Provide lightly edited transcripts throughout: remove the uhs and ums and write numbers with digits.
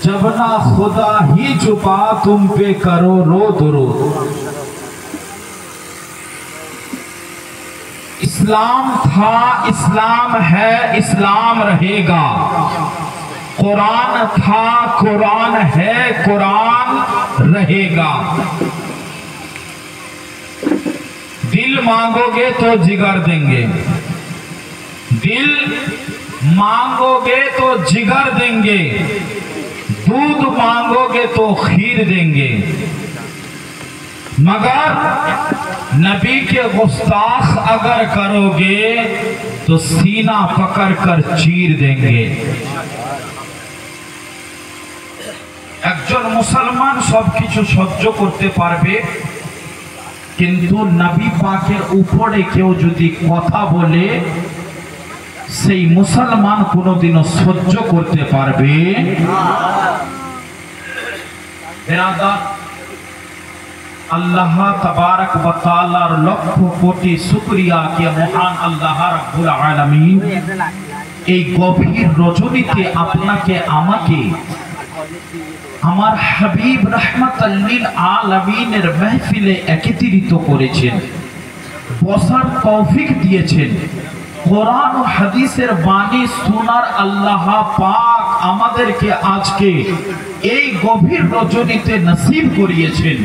जब ना खुदा ही छुपा तुम पे करो रो दुरूद। इस्लाम था, इस्लाम है, इस्लाम रहेगा। कुरान था, कुरान है, कुरान रहेगा। दिल मांगोगे तो जिगर देंगे, दिल मांगोगे तो जिगर देंगे, दूध मांगोगे तो खीर देंगे, मगर नबी के गुस्ताख अगर करोगे तो सीना पकड़ कर चीर देंगे। একজন মুসলমান সবকিছু সহ্য করতে পারবে, কিন্তু নবী পাকের উপরে কেউ যদি কথা বলে সেই মুসলমান কোনোদিনও সহ্য করতে পারবে না। अल्लाह तबारक व तआलार लक्ष कोटि शुक्रिया के महान अल्लाह रब्बुल आलामीन এই গভীর রজনীতে আপনাকে আমাকে আমার হাবিব রাহমাতাল লিল আলামিনের মাহফিলে একত্রিত করেছেন, বসার তৌফিক দিয়েছেন। কোরআন ও হাদিসের বাণী শোনার আল্লাহ পাক আমাদেরকে আজকে এই গভীর রজনীতে নসিব করিয়েছেন।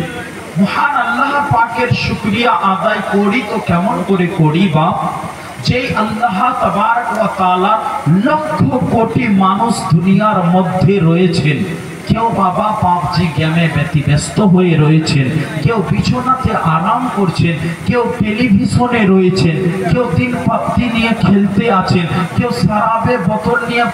মহান আল্লাহ পাকের শুকরিয়া আদায় করি তো কেমন করে করি বা, যে আল্লাহ তাবারক ওয়া তাআলা লক্ষ কোটি মানুষ দুনিয়ার মধ্যে রয়েছেন। কেউ বাবা পাবজি গেমে ব্যতিব্যস্ত হয়ে রয়েছেন, কেউ বিছানাতে আরাম করছেন, কেউ টেলিভিশনে রয়েছেন, কেউ দিন পাত্তি নিয়ে খেলতে আছেন, কেউ শরাবে বোতল নিয়ে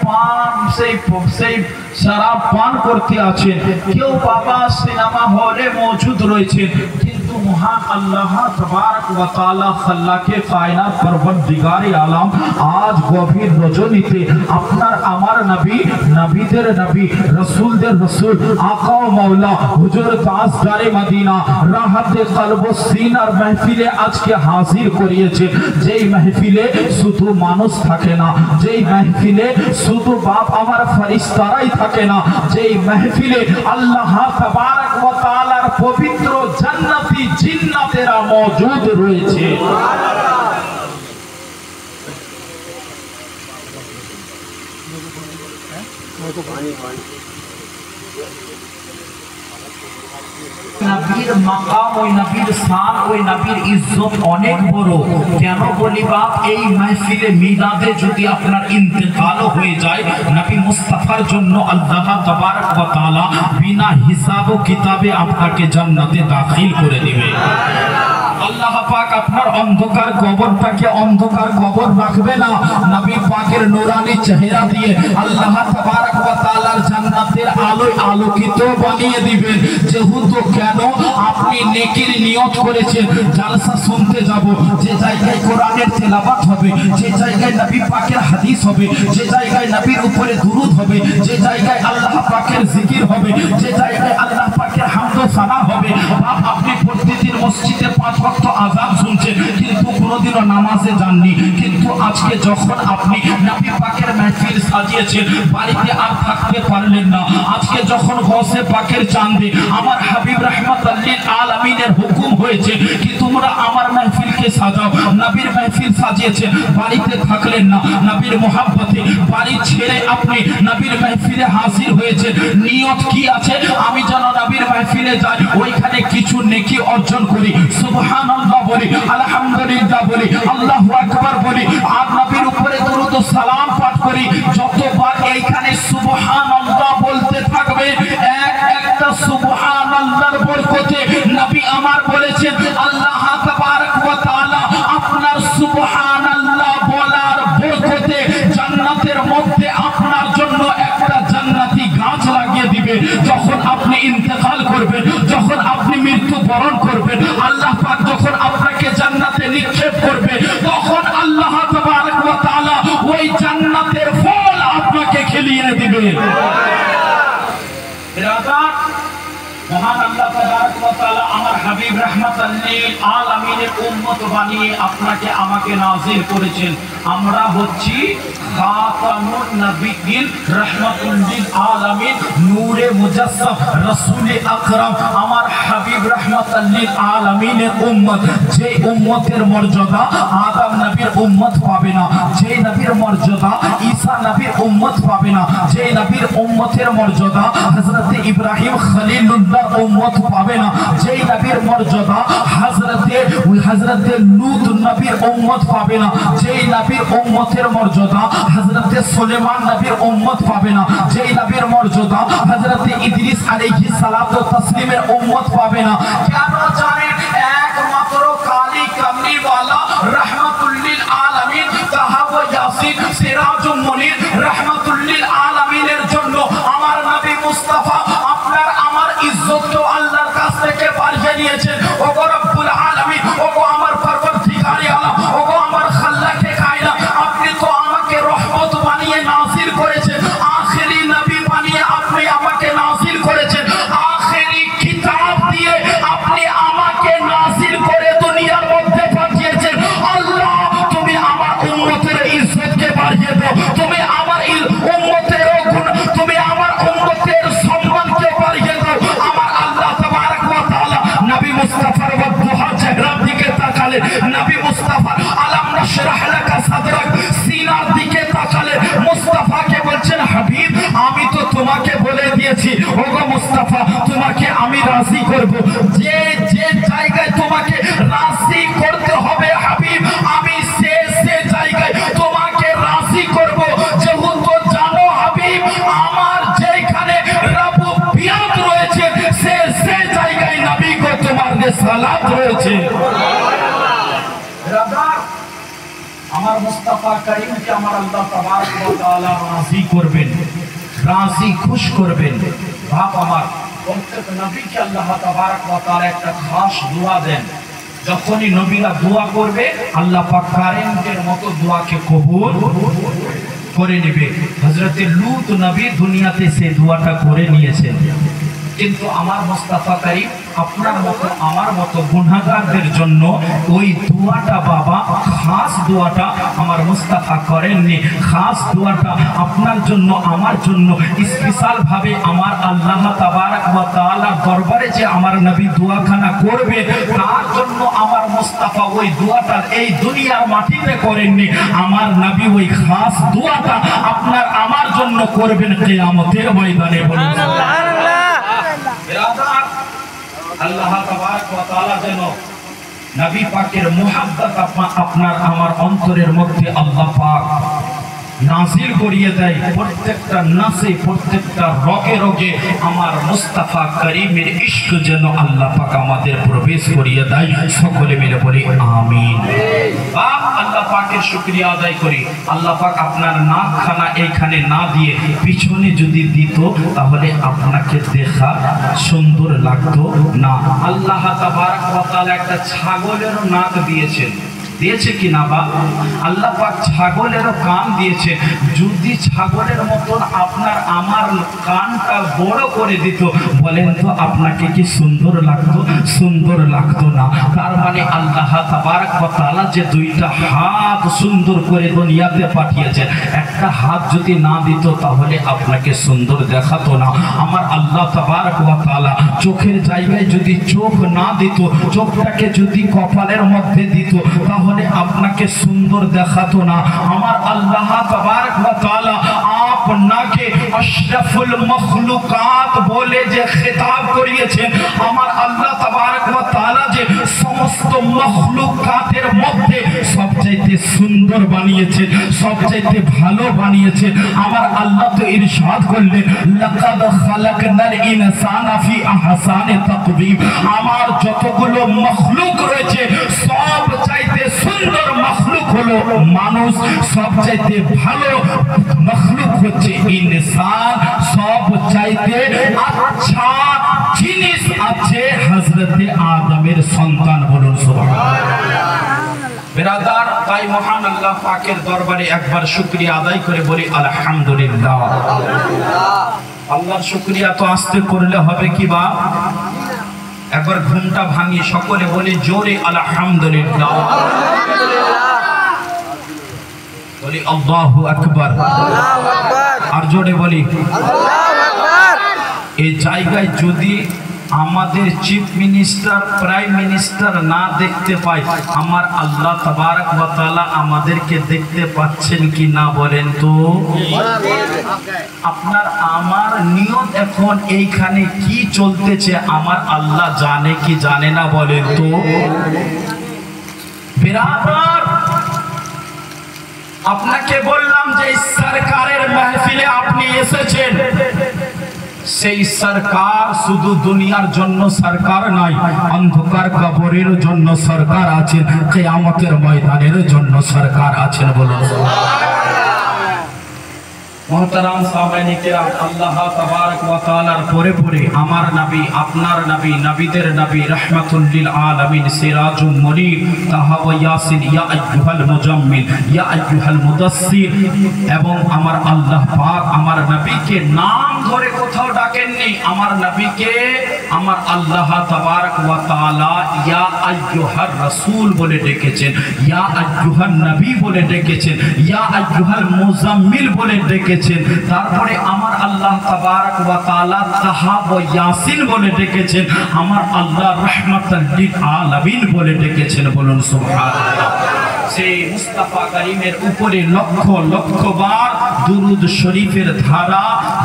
সেই শরাব পান করতে আছেন, কেউ বাবা সিনেমা হলে মজুদ রয়েছেন। কিন্তু মহান আল্লাহ তাবারক ওয়া তাআলা খাল্লাকে কায়নাত পরবর্তীগারে আলম আজ গভীর রজনীতে আপনার আমার নবী, নবীদের নবী, রাসূলদের রাসূল, আকা ও মাওলা হুজুর তাজদারে মদিনা রাহাতে কলব ও সিনার মাহফিলে আজকে হাজির করিয়েছে। যেই মাহফিলে শুধু মানুষ থাকে না, যেই মাহফিলে শুধু বাপ আমার ফেরেশতারাই থাকে না, যেই মাহফিলে আল্লাহ তাবারক ওয়া তাআলার পবিত্র জান্নাতি জিন্নাতেরা মওজুদ রয়েছে। নবীর মাকাম, ওই নবীর শান, ওই নবীর ইজ্জত অনেক বড়। কেন বলি বাপ, এই মাহফিলে মিলাদে যদি আপনার ইন্তেকাল হয়ে যায়, নবী মুস্তাফার জন্য আল্লাহ তাবারক ওয়া তাআলা বিনা হিসাব ও কিতাবে আপনাকে জান্নাতে দাখিল করে দিবে। আল্লাহ পাক আপনার অন্ধকার কবরটাকে অন্ধকার কবর রাখবে না, নবী পাকের নূরানি চেহারা দিয়ে আল্লাহ তাবারক ওয়া তাআলার জান্নাতের আলোয় আলোকিত বানিয়ে দিবেন। যেহেতু কেন আপনি নেকির নিয়ত করেছেন, জালসা শুনতে যাব, যে জায়গায় কোরআনের তেলাওয়াত হবে, যে জায়গায় নবী পাকের হাদিস হবে, যে জায়গায় নবীর উপরে দুরূদ হবে, যে জায়গায় আল্লাহ পাকের জিকির হবে, যে জায়গায় আল্লাহ পাকের হামদ ও সানা হবে। আপনি প্রতিদিন মসজিদে 5 ওয়াক্ত আযান শুনছেন, কিন্তু কোনোদিনও নামাজে যাননি। কিন্তু আজকে যখন আপনি নবী পাকের মাহফিল সাজিয়েছেন, বাড়িতে আর থাকতে পারলেন না। আজকে যখন গৌসে পাকের চাঁদে আমার হাবিব রাহমাতাল লিল আলামিনের হুকুম হয়েছে কি তোমরা আমার মাহফিলকে সাজাও, নবীর মাহফিল সাজিয়েছেন, বাড়িতে থাকলেন না। নবীর মোহাব্বতে বাড়ি ছেড়ে আপনি নবীর মাহফিলে হাজির হয়েছে। নিয়ত কি আছে? আমি যেন নবীর মাহফিলে যাই, ওইখানে কিছু নেকি অর্জন করি, সুবহানাল্লাহ বলি, আলহামদুলিল্লাহ বলি, আল্লাহু আকবার বলি, আর নবীর উপরে দরুদ ও সালাম পাঠ করি। যতবার এইখানে সুবহানাল্লাহ বলতে থাকবে, একটা সুবহানাল্লাহর বরকতে নবী আমার বলেছেন আল্লাহ তাবারক ওয়া তাআলা আপনার সুবহানাল্লাহ বলার বরকতে জান্নাতের মধ্যে আপনার জন্য একটা জান্নাতি গাছ লাগিয়ে দিবে। যখন আপনি ইন্তেকাল করবেন, যখন আপনি মৃত্যু বরণ করবেন, আল্লাহ পাক যখন আপনাকে জান্নাতে নিক্ষেপ করবে, তখন আল্লাহ তাবারক ওয়া তাআলা ওই জান্নাতের ফল আপনাকে খেলিয়ে দিবে। মহান আল্লাহ তাবারক ওয়া তাআলা আমার হাবিব রাহমাতাল লিল আলামিনের উম্মত বানিয়ে আপনাকে আমাকে নাজিল করেছেন। আমরা হচ্ছি খাতামুন নবিয়্যিন রাহমাতুল লিল আলামিন, নূরে যে মুজাসসাম রাসূল আকরাম আমার হাবিব রাহমাতাল লিল আলামিনের উম্মত, যে উম্মতের মর্যাদা আদম নবীর উম্মত পাবে না, যে নবীর মর্যাদা ঈসা নবীর উম্মত পাবে না, যে নবীর উম্মতের মর্যাদা হযরত ইব্রাহিম খলিলুল্লাহ উম্মত পাবে না, যে নবীর মর্যাদা হযরত লূত নবীর উম্মত পাবে না, যে নবীর উম্মতের মর্যাদা হযরত সুলাইমান নবীর উম্মত পাবে না, যে নবীর মর্যাদা হযরত ইদ্রিস আলাইহিস সালাতু তাসলিমের উম্মত পাবে না। কেন জানেন? একমাত্র কালী কামলি ওয়ালা রাহমাতুল লিল আলামিন তাহা ওয়া ইয়াসিন সিরাজুল মুনির রাহমাতুল লিল আলামিনের জন্য আমার নবী মুস্তাফা আপনার আমার ইজ্জত তো আল্লাহর কাছ থেকে বাড়িয়ে নিয়েছেন। ওগো রব্বুল আলামিন, ওগো আমার পরবর্তীকারী আলম, ওগো আমার খাল্লাকে কায়নাত, আপনি তো আমাকে রহমত বানিয়ে নাযিল করেছেন, আখেরি নবী বানিয়ে আপনি আমাকে নাযিল করেছেন, আখেরি কিতাব দিয়ে আপনি আমাকে নাযিল করে দুনিয়ার মধ্যে পাঠিয়েছেন। আল্লাহ তুমি আমার উম্মতের ইজ্জতকে বাড়িয়ে দাও, তুমি আমার উম্মতের গুণ, তুমি আমার উম্মতের সম্মানকে বাড়িয়ে দাও। আমার আল্লাহ তাবারক ওয়া তাআলা নবী মুস্তাফার ওয়াদুহা চেহারার দিকে তাকালেন, নবী মুস্তাফার আলাম নাশরাহ লাকা সাদরাক সিনার দিকে তাকালেন, মুস্তাফাকে বলছেন হাবিব আমি তো তোমাকে বলে দিয়েছি ওগো মুস্তাফা তোমাকে আমি রাজি করব, যে যে জায়গায় তোমাকে রাজি করতে হবে হাবিব আমি সে জায়গায় তোমাকে রাজি করব। যেহেতু জানো হাবিব আমার যেখানে রব্বিয়াত রয়েছে সে জায়গায় নবী গো তোমার রিসালাত রয়েছে। ব্রাদার, আমার মুস্তাফা করিমকে আমার আল্লাহ তাবারক ওয়া তাআলা রাজি করবেন, রাজি খুশ করবেন। বাপ আমার প্রত্যেক নবীকে আল্লাহ তাবারক ওয়া তাআলা একটা খাস দোয়া দেন, যখনই নবীরা দোয়া করবে আল্লাহ পাক কারিমের মতো দোয়াকে কবুল করে নেবে। হযরত লূত নবী দুনিয়াতে সেই দোয়াটা করে নিয়েছেন, কিন্তু আমার মুস্তাফা করিম আপনার মতো আমার মতো গুনাহগারদের জন্য ওই দোয়াটা বাবা খাস দোয়াটা আমার মুস্তাফা করেননি। খাস দোয়াটা আপনার জন্য আমার জন্য স্পেশাল ভাবে আমার আল্লাহ তাবারক ওয়া তাআলার দরবারে যে আমার নবী দোয়াখানা করবে তার জন্য আমার মুস্তাফা ওই দোয়াটা এই দুনিয়ার মাটিতে করেননি। আমার নবী ওই খাস দোয়াটা আপনার আমার জন্য করবেন কিয়ামতের ময়দানে। বলুন সুবহানাল্লাহ। আল্লাহ তাবারক ওয়া তাআলা যেন নবী পাকের মুহাব্বত আপনার আমার অন্তরের মধ্যে আল্লাহ পাক নাজিল করিয়ে দেয়, প্রত্যেকটা নাসে প্রত্যেকটা রগে রগে আমার মুস্তাফা করিমের ইশক যেন আল্লাহ পাক আমাদের প্রবেশ করিয়ে দেয়। সকলে মিলে বলি আমিন। আল্লাহ পাকের শুকরিয়া আদায় করি। আল্লাহ পাক আপনার নাকখানা এইখানে না দিয়ে পিছনে যদি দিত তাহলে আপনাকে দেখা সুন্দর লাগতো না। আল্লাহ তাবারক ওয়া তাআলা একটা ছাগলেরও নাক দিয়েছেন, দিয়েছে কি না বা? আল্লাহ পাক ছাগলেরও কান দিয়েছে। যদি ছাগলের মতন আপনার আমার কানটা বড় করে দিত বলেন তো আপনাকে কি সুন্দর লাগতো? সুন্দর লাগতো না। তার মানে আল্লাহ তাবারক ওয়া তাআলা যে দুইটা হাত সুন্দর করে দুনিয়াতে পাঠিয়েছেন, একটা হাত যদি না দিত তাহলে আপনাকে সুন্দর দেখাতো না। আমার আল্লাহ তাবারক ওয়া তাআলা চোখের জায়গায় যদি চোখ না দিত, চোখটাকে যদি কপালের মধ্যে দিত তাহলে আপনাকে সুন্দর দেখাতো না। আমার আল্লাহ তাবারক ওয়া তাআলা আপনাকে আশরাফুল মখলুকাত বলে যে খেতাব করিয়েছেন, আমার আল্লাহ তাবারক ওয়া তাআলা যে সমস্ত মখলুকাতের মধ্যে সবচাইতে সুন্দর বানিয়েছেন, সবচাইতে ভালো বানিয়েছেন। আমার আল্লাহ তো ইরশাদ করলেন লাকাদ খালাকনাল ইনসানা ফি আহসানি তাকওয়িম। আমার যতগুলো মখলুক রয়েছে সবচাইতে সুন্দর মখলুক হলো মানুষ, সবচাইতে ভালো মখলুক হচ্ছে ইনসান, সবচাইতে আচ্ছা জিনিস আছে হযরত আদমের সন্তান। বলুন সুবহানাল্লাহ। বিরাদার, তাই মহান আল্লাহ পাকের দরবারে একবার শুকরিয়া আদায় করে বলি আলহামদুলিল্লাহ। আল্লাহর শুকরিয়া তো আস্তে করলে হবে কি বা? একবার ঘুমটা ভাঙি সকলে বলি জোরে আলহামদুলিল্লাহ। বলি আল্লাহু আকবার, আর জোরে বলি আল্লাহু আকবার। এই জায়গায় যদি আমাদের চিফ মিনিস্টার প্রাইম মিনিস্টার না দেখতে পাই, আমার আল্লাহ তাবারক ওয়া তাআলা আমাদেরকে দেখতে পাচ্ছেন কি না বলেন তো? আপনার আমার নিয়ত এখন এইখানে কি চলতেছে আমার আল্লাহ জানে কি জানে না বলেন তো? বিরাদর, আপনাকে বললাম যে সরকারের মাহফিলে আপনি এসেছেন, সেই সরকার শুধু দুনিয়ার জন্য সরকার নয়, অন্ধকার কবরের জন্য সরকার আছেন, কিয়ামতের ময়দানের জন্য সরকার আছেন। বলুন মোহতারাম সাহাবায়ে কেরাম, আল্লাহ তাবারক ওয়া তাআলার পরে পরে আমার নবী, আপনার নবী, নবীদের নবী, রাহমাতুল লিল আলামিন, সিরাজুল মুনির, তাহা ওয়া ইয়াসিন, ইয়া আইয়ুহাল মুজাম্মিল, ইয়া আইয়ুহাল মুদাসসির, এবং আমার আল্লাহ পাক আমার নবীকে নাম ধরে কোথাও ডাকেননি। আমার নবীকে আমার আল্লাহ তাবারক ওয়া তাআলা ইয়া আইয়ুহার রাসূল বলে ডেকেছেন, ইয়া আইয়ুহান নবী বলে ডেকেছেন, ইয়া আইয়ুহাল মুজাম্মিল বলে ডেকেছেন। তারপরে আমার আল্লাহ তাবারক ওয়া তাআলা তাহা ওয়া ইয়াসিন বলে ডেকেছেন, আমার আল্লাহ রাহমাতুল লিল আলামিন বলে ডেকেছেন। বলুন সুবহানাল্লাহ। সেই মুস্তাফা করিমের উপরে লক্ষ লক্ষ বার দুরুদ শরীফের ধারা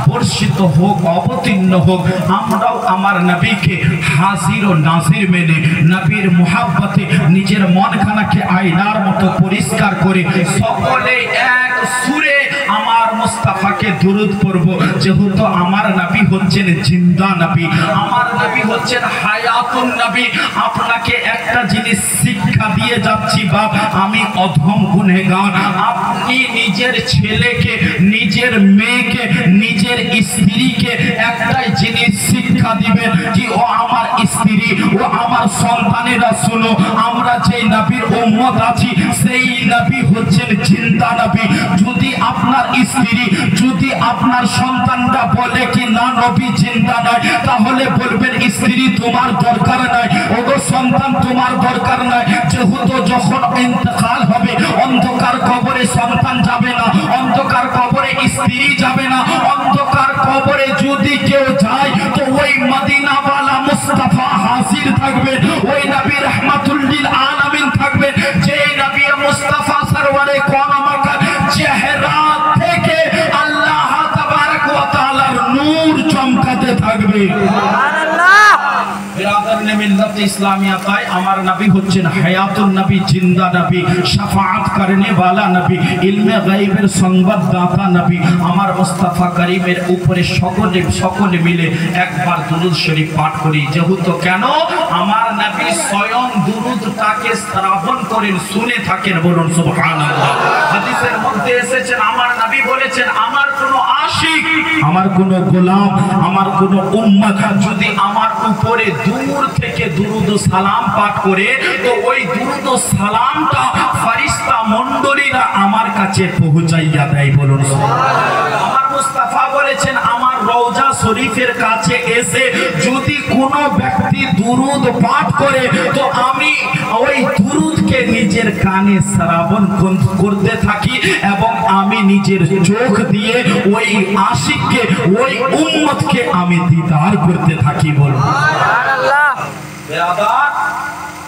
বর্ষিত হোক, অবতীর্ণ হোক। আমরাও আমার নবীকে হাজির ও নাজির মেনে নবীর মুহাব্বতে নিজের মনখানাকে আয়নার মতো পরিষ্কার করে সকলে এক সুরে আমার মুস্তাফাকে দুরুদ পড়ব। যেহেতু আমার নবী হচ্ছেন জিন্দা নবী, আমার নবী হচ্ছেন হায়াতুন নবী। আপনাকে একটা জিনিস শিক্ষা দিয়ে যাচ্ছি বাপ, আমি অধম গুনেহগার। আপনি নিজের ছেলেকে, নিজের মেয়েকে, নিজের স্ত্রীকে একটাই জিনিস শিক্ষা দিবেন যে ও আমার স্ত্রী, ও আমার সন্তানেরা, শুনো, আমরা যে নবীর উম্মত আছি সেই নবী হচ্ছেন জিন্দা নবী। যদি আপনার স্ত্রী, যদি আপনার সন্তানরা বলে কি না নবী জিন্দা নয়, তাহলে বলবেন স্ত্রী তোমার দরকার নাই, ওগো সন্তান তোমার দরকার নাই। যেহেতু যখন ইন্তেকাল হবে, অন্ধকার কবরে সন্তান যাবে না, অন্ধকার কবরে স্ত্রী যাবে না, অন্ধকার কবরে যদি কেউ যায় তো ওই মদিনাওয়ালা মুস্তাফা হাজির থাকবে, ওই নবী রাহমাতুল লিল আলামিন থাকবে, যে নবী মুস্তাফা সরওয়ারে কোন মাকার চেহারা থেকে আল্লাহ তাবারক ওয়া তাআলার নূর চমকাতে থাকবে। সুবহানাল্লাহ। বিরাদর নে মিল্লাত ইসলামিয়া, তাই আমার নবী হচ্ছেন হায়াতুন নবী, জিন্দা নবী, শাফাআত করনে वाला নবী, ইলমে গায়বের সংবাদদাতা নবী। আমার মুস্তাফা করিমের উপরে সকলে মিলে একবার দুরূদ শরীফ পাঠ করি। যেহেতু কেন আমার নবী স্বয়ং দুরূদটাকে শ্রবণ করেন, শুনে থাকেন। বলুন সুবহানাল্লাহ। হাদিসের মধ্যে এসেছেন, আমার নবী বলেছেন, আমার কোন আশিক, আমার কোন গোলাম, আমার কোন উম্মত যদি আমার উপরে দূর থেকে দুরূদ সালাম পাঠ করে, তো ওই দুরূদ সালামটা ফেরেশতা মণ্ডলীরা আমার কাছে পৌঁছাইয়া দেয়। বলুন সুবহানাল্লাহ। আমার মুস্তাফা বলেছেন, আমার রওজা শরীফের কাছে এসে যদি কোনো ব্যক্তি দুরূদ পাঠ করে, তো আমি ওই দুরূদকে নিজের কানে শ্রবণ করতে থাকি এবং আমি নিজের চোখ দিয়ে ওই আশিককে, ওই উম্মতকে আমি দিদার করতে থাকি। বলুন সুবহানাল্লাহ। বেরাদার,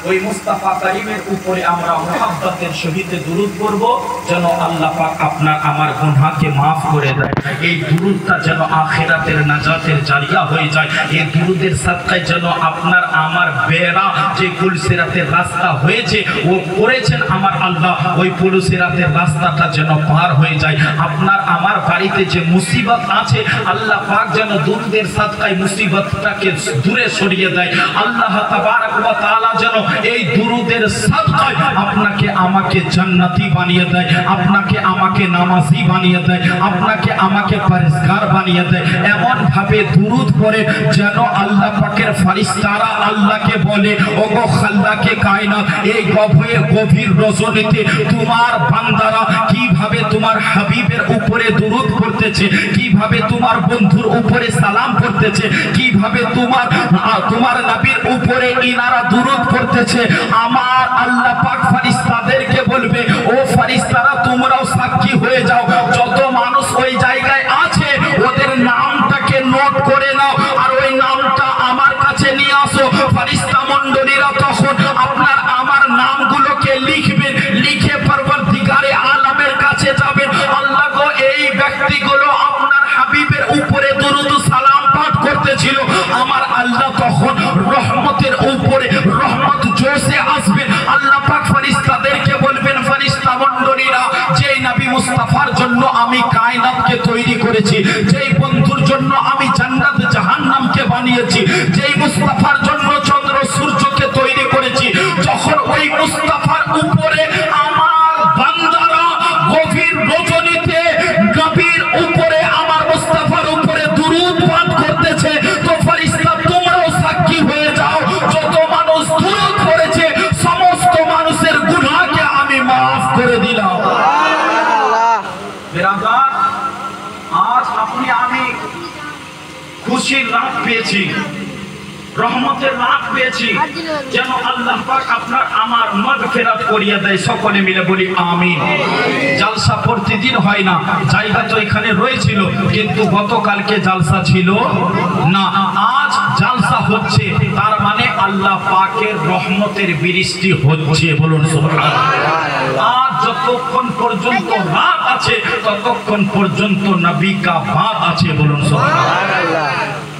ওই মুস্তাফা করিমের উপরে আমরা মুহাব্বতের সহিত দুরূদ পড়ব, যেন আল্লাহ পাক আপনার আমার গুনাহকে maaf করে দেয়। এই দুরূদটা যেন আখিরাতের নাজাতের জারিয়া হয়ে যায়। এই দুরূদের সাদকায় যেন আপনার আমার বেরা যে পুলসিরাতের রাস্তা হয়েছে, ও করেছেন আমার আল্লাহ, ওই পুলসিরাতের রাস্তাটা যেন পার হয়ে যায়। আপনার আমার বাড়িতে যে মুসিবত আছে, আল্লাহ পাক যেন দুরূদের সাদকায় মুসিবতটাকে দূরে সরিয়ে দেয়। আল্লাহ তাবারক ওয়া তাআলা যেন এই দুরূদের সাদকায় আপনাকে আমাকে জান্নাতি বানিয়ে দেয়, আপনাকে আমাকে নামাজি বানিয়ে দেয়, আপনাকে আমাকে পরহেজগার বানিয়ে দেয়। এমন ভাবে দুরূদ পড়ে যেন আল্লাহ পাকের ফেরেশতারা আল্লাহকে বলে, ওগো খাল্লাকে কায়নাত, এই গভীর রজনীতে তোমার বান্দারা কিভাবে তোমার হাবিবের উপরে দুরূদ পড়তেছে, কিভাবে তোমার বন্ধুর উপরে সালাম পড়তেছে, কিভাবে তোমার নবীর উপরে ইনারা দুরূদ পড়তেছে। আমার আল্লাহ পাক ফেরেশতাদেরকে বলবে, ও ফেরেশতারা তোমরাও সাক্ষী হয়ে যাও, যত মানুষ ওই জায়গায় আছে ওদের নামটাকে নোট করে নাও আর ওই নামটা আমার কাছে নিয়ে আসো। ফেরেশতা মণ্ডলীরা তখন আপনার আমার নামগুলোকে লিখবেন, লিখে পরবর্তীকারে আলমের কাছে যাবেন। আল্লাহ গো এই ব্যক্তিগুলো আপনার হাবিবের উপরে দরুদ সালাম পাঠ করতেছিল, আমার আল্লাহ তখন রহমতের উপরে রহমত জোশে আসবেন। আল্লাহ পাক ফেরেশতাদেরকে বলবেন, ফেরেশতা মণ্ডলীরা যেই নবী মুস্তাফার জন্য আমি কায়নাতকে তৈরি করেছি, যেই বন্ধুর জন্য আমি জান্নাত জাহান্নামকে বানিয়েছি, যেই মুস্তাফার জন্য চন্দ্র সূর্যকে তৈরি করেছি, যখন ওই মুস্তাফার উপরে আমার বান্দারা গভীর রজনীতে নবীর উপরে আমার মুস্তাফার উপরে দুরূদ পাঠ করতেছে, তো ফেরেশতা তোমরাও সাক্ষী হয়ে যাও, যত মানুষ দুরূদ পড়েছে সমস্ত মানুষের গুনাহকে আমি মাফ করে দিলাম। বিরাদার, আজ আপনি আমি খুশির রাত পেয়েছি, রহমতের রাত পেয়েছি, যেন আল্লাহ পাক আপনার আমার মাগফিরাত করিয়ে দেয়। সকলে মিলে বলি আমিন। জালসা প্রতিদিন হয় না, জায়গা তো এখানে রয়েছিল, কিন্তু গতকালকে জালসা ছিল না, আজ জালসা হচ্ছে, তার মানে আল্লাহ পাকের রহমতের বৃষ্টি হচ্ছে। বলুন সুবহানাল্লাহ। আজ যতক্ষণ পর্যন্ত রাত আছে ততক্ষণ পর্যন্ত নবী কা বাত আছে। বলুন সুবহানাল্লাহ।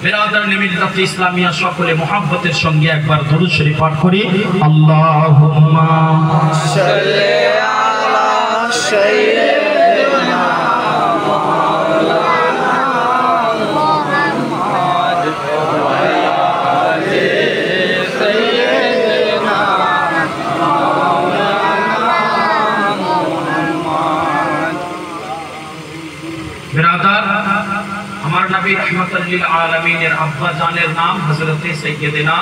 বিরাদার মিল্লাত ইসলামিয়া সকলে মুহাব্বতের সঙ্গে একবার দরুদ শরীফ পাঠ করি। আল্লাহুম্মা সাল্লি আলা সাইয়্যিদিনা মাওলানা মুহাম্মদ ওয়া আলি সাইয়্যিদিনা মাওলানা মুহাম্মদ। বিরাদার, আমার নবী রাহমাতুল লিল আলামিনের আব্বা জানের নাম হযরতে সাইয়্যিদিনা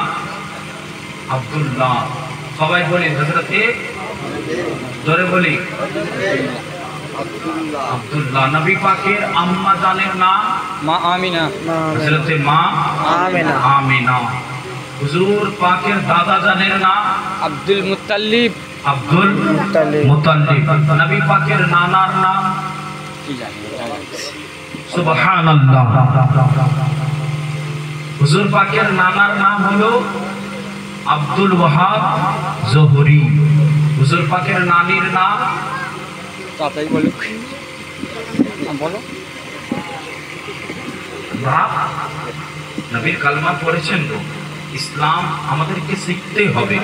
আব্দুল্লাহ। সবাই বলেন হযরতে, জোরে বলি আব্দুল্লাহ। নবী পাকের আম্মা জানের নাম মা আমিনা, হযরতে মা আমিনা। আমিনা। হুজুর পাকের দাদা জানের নাম আব্দুল মুত্তালিব, আব্দুল মুত্তালিব। নবী পাকের নানার নাম কি জানি, সুবহানাল্লাহ। হুজুর পাকের নানার নাম হলো আব্দুল ওয়াহাব জোহরি। হুজুর পাকের নানির নাম তাতাই বলো, বলো। নবীর কালমা পড়েছেন তো, ইসলাম আমাদেরকে শিখতে হবে,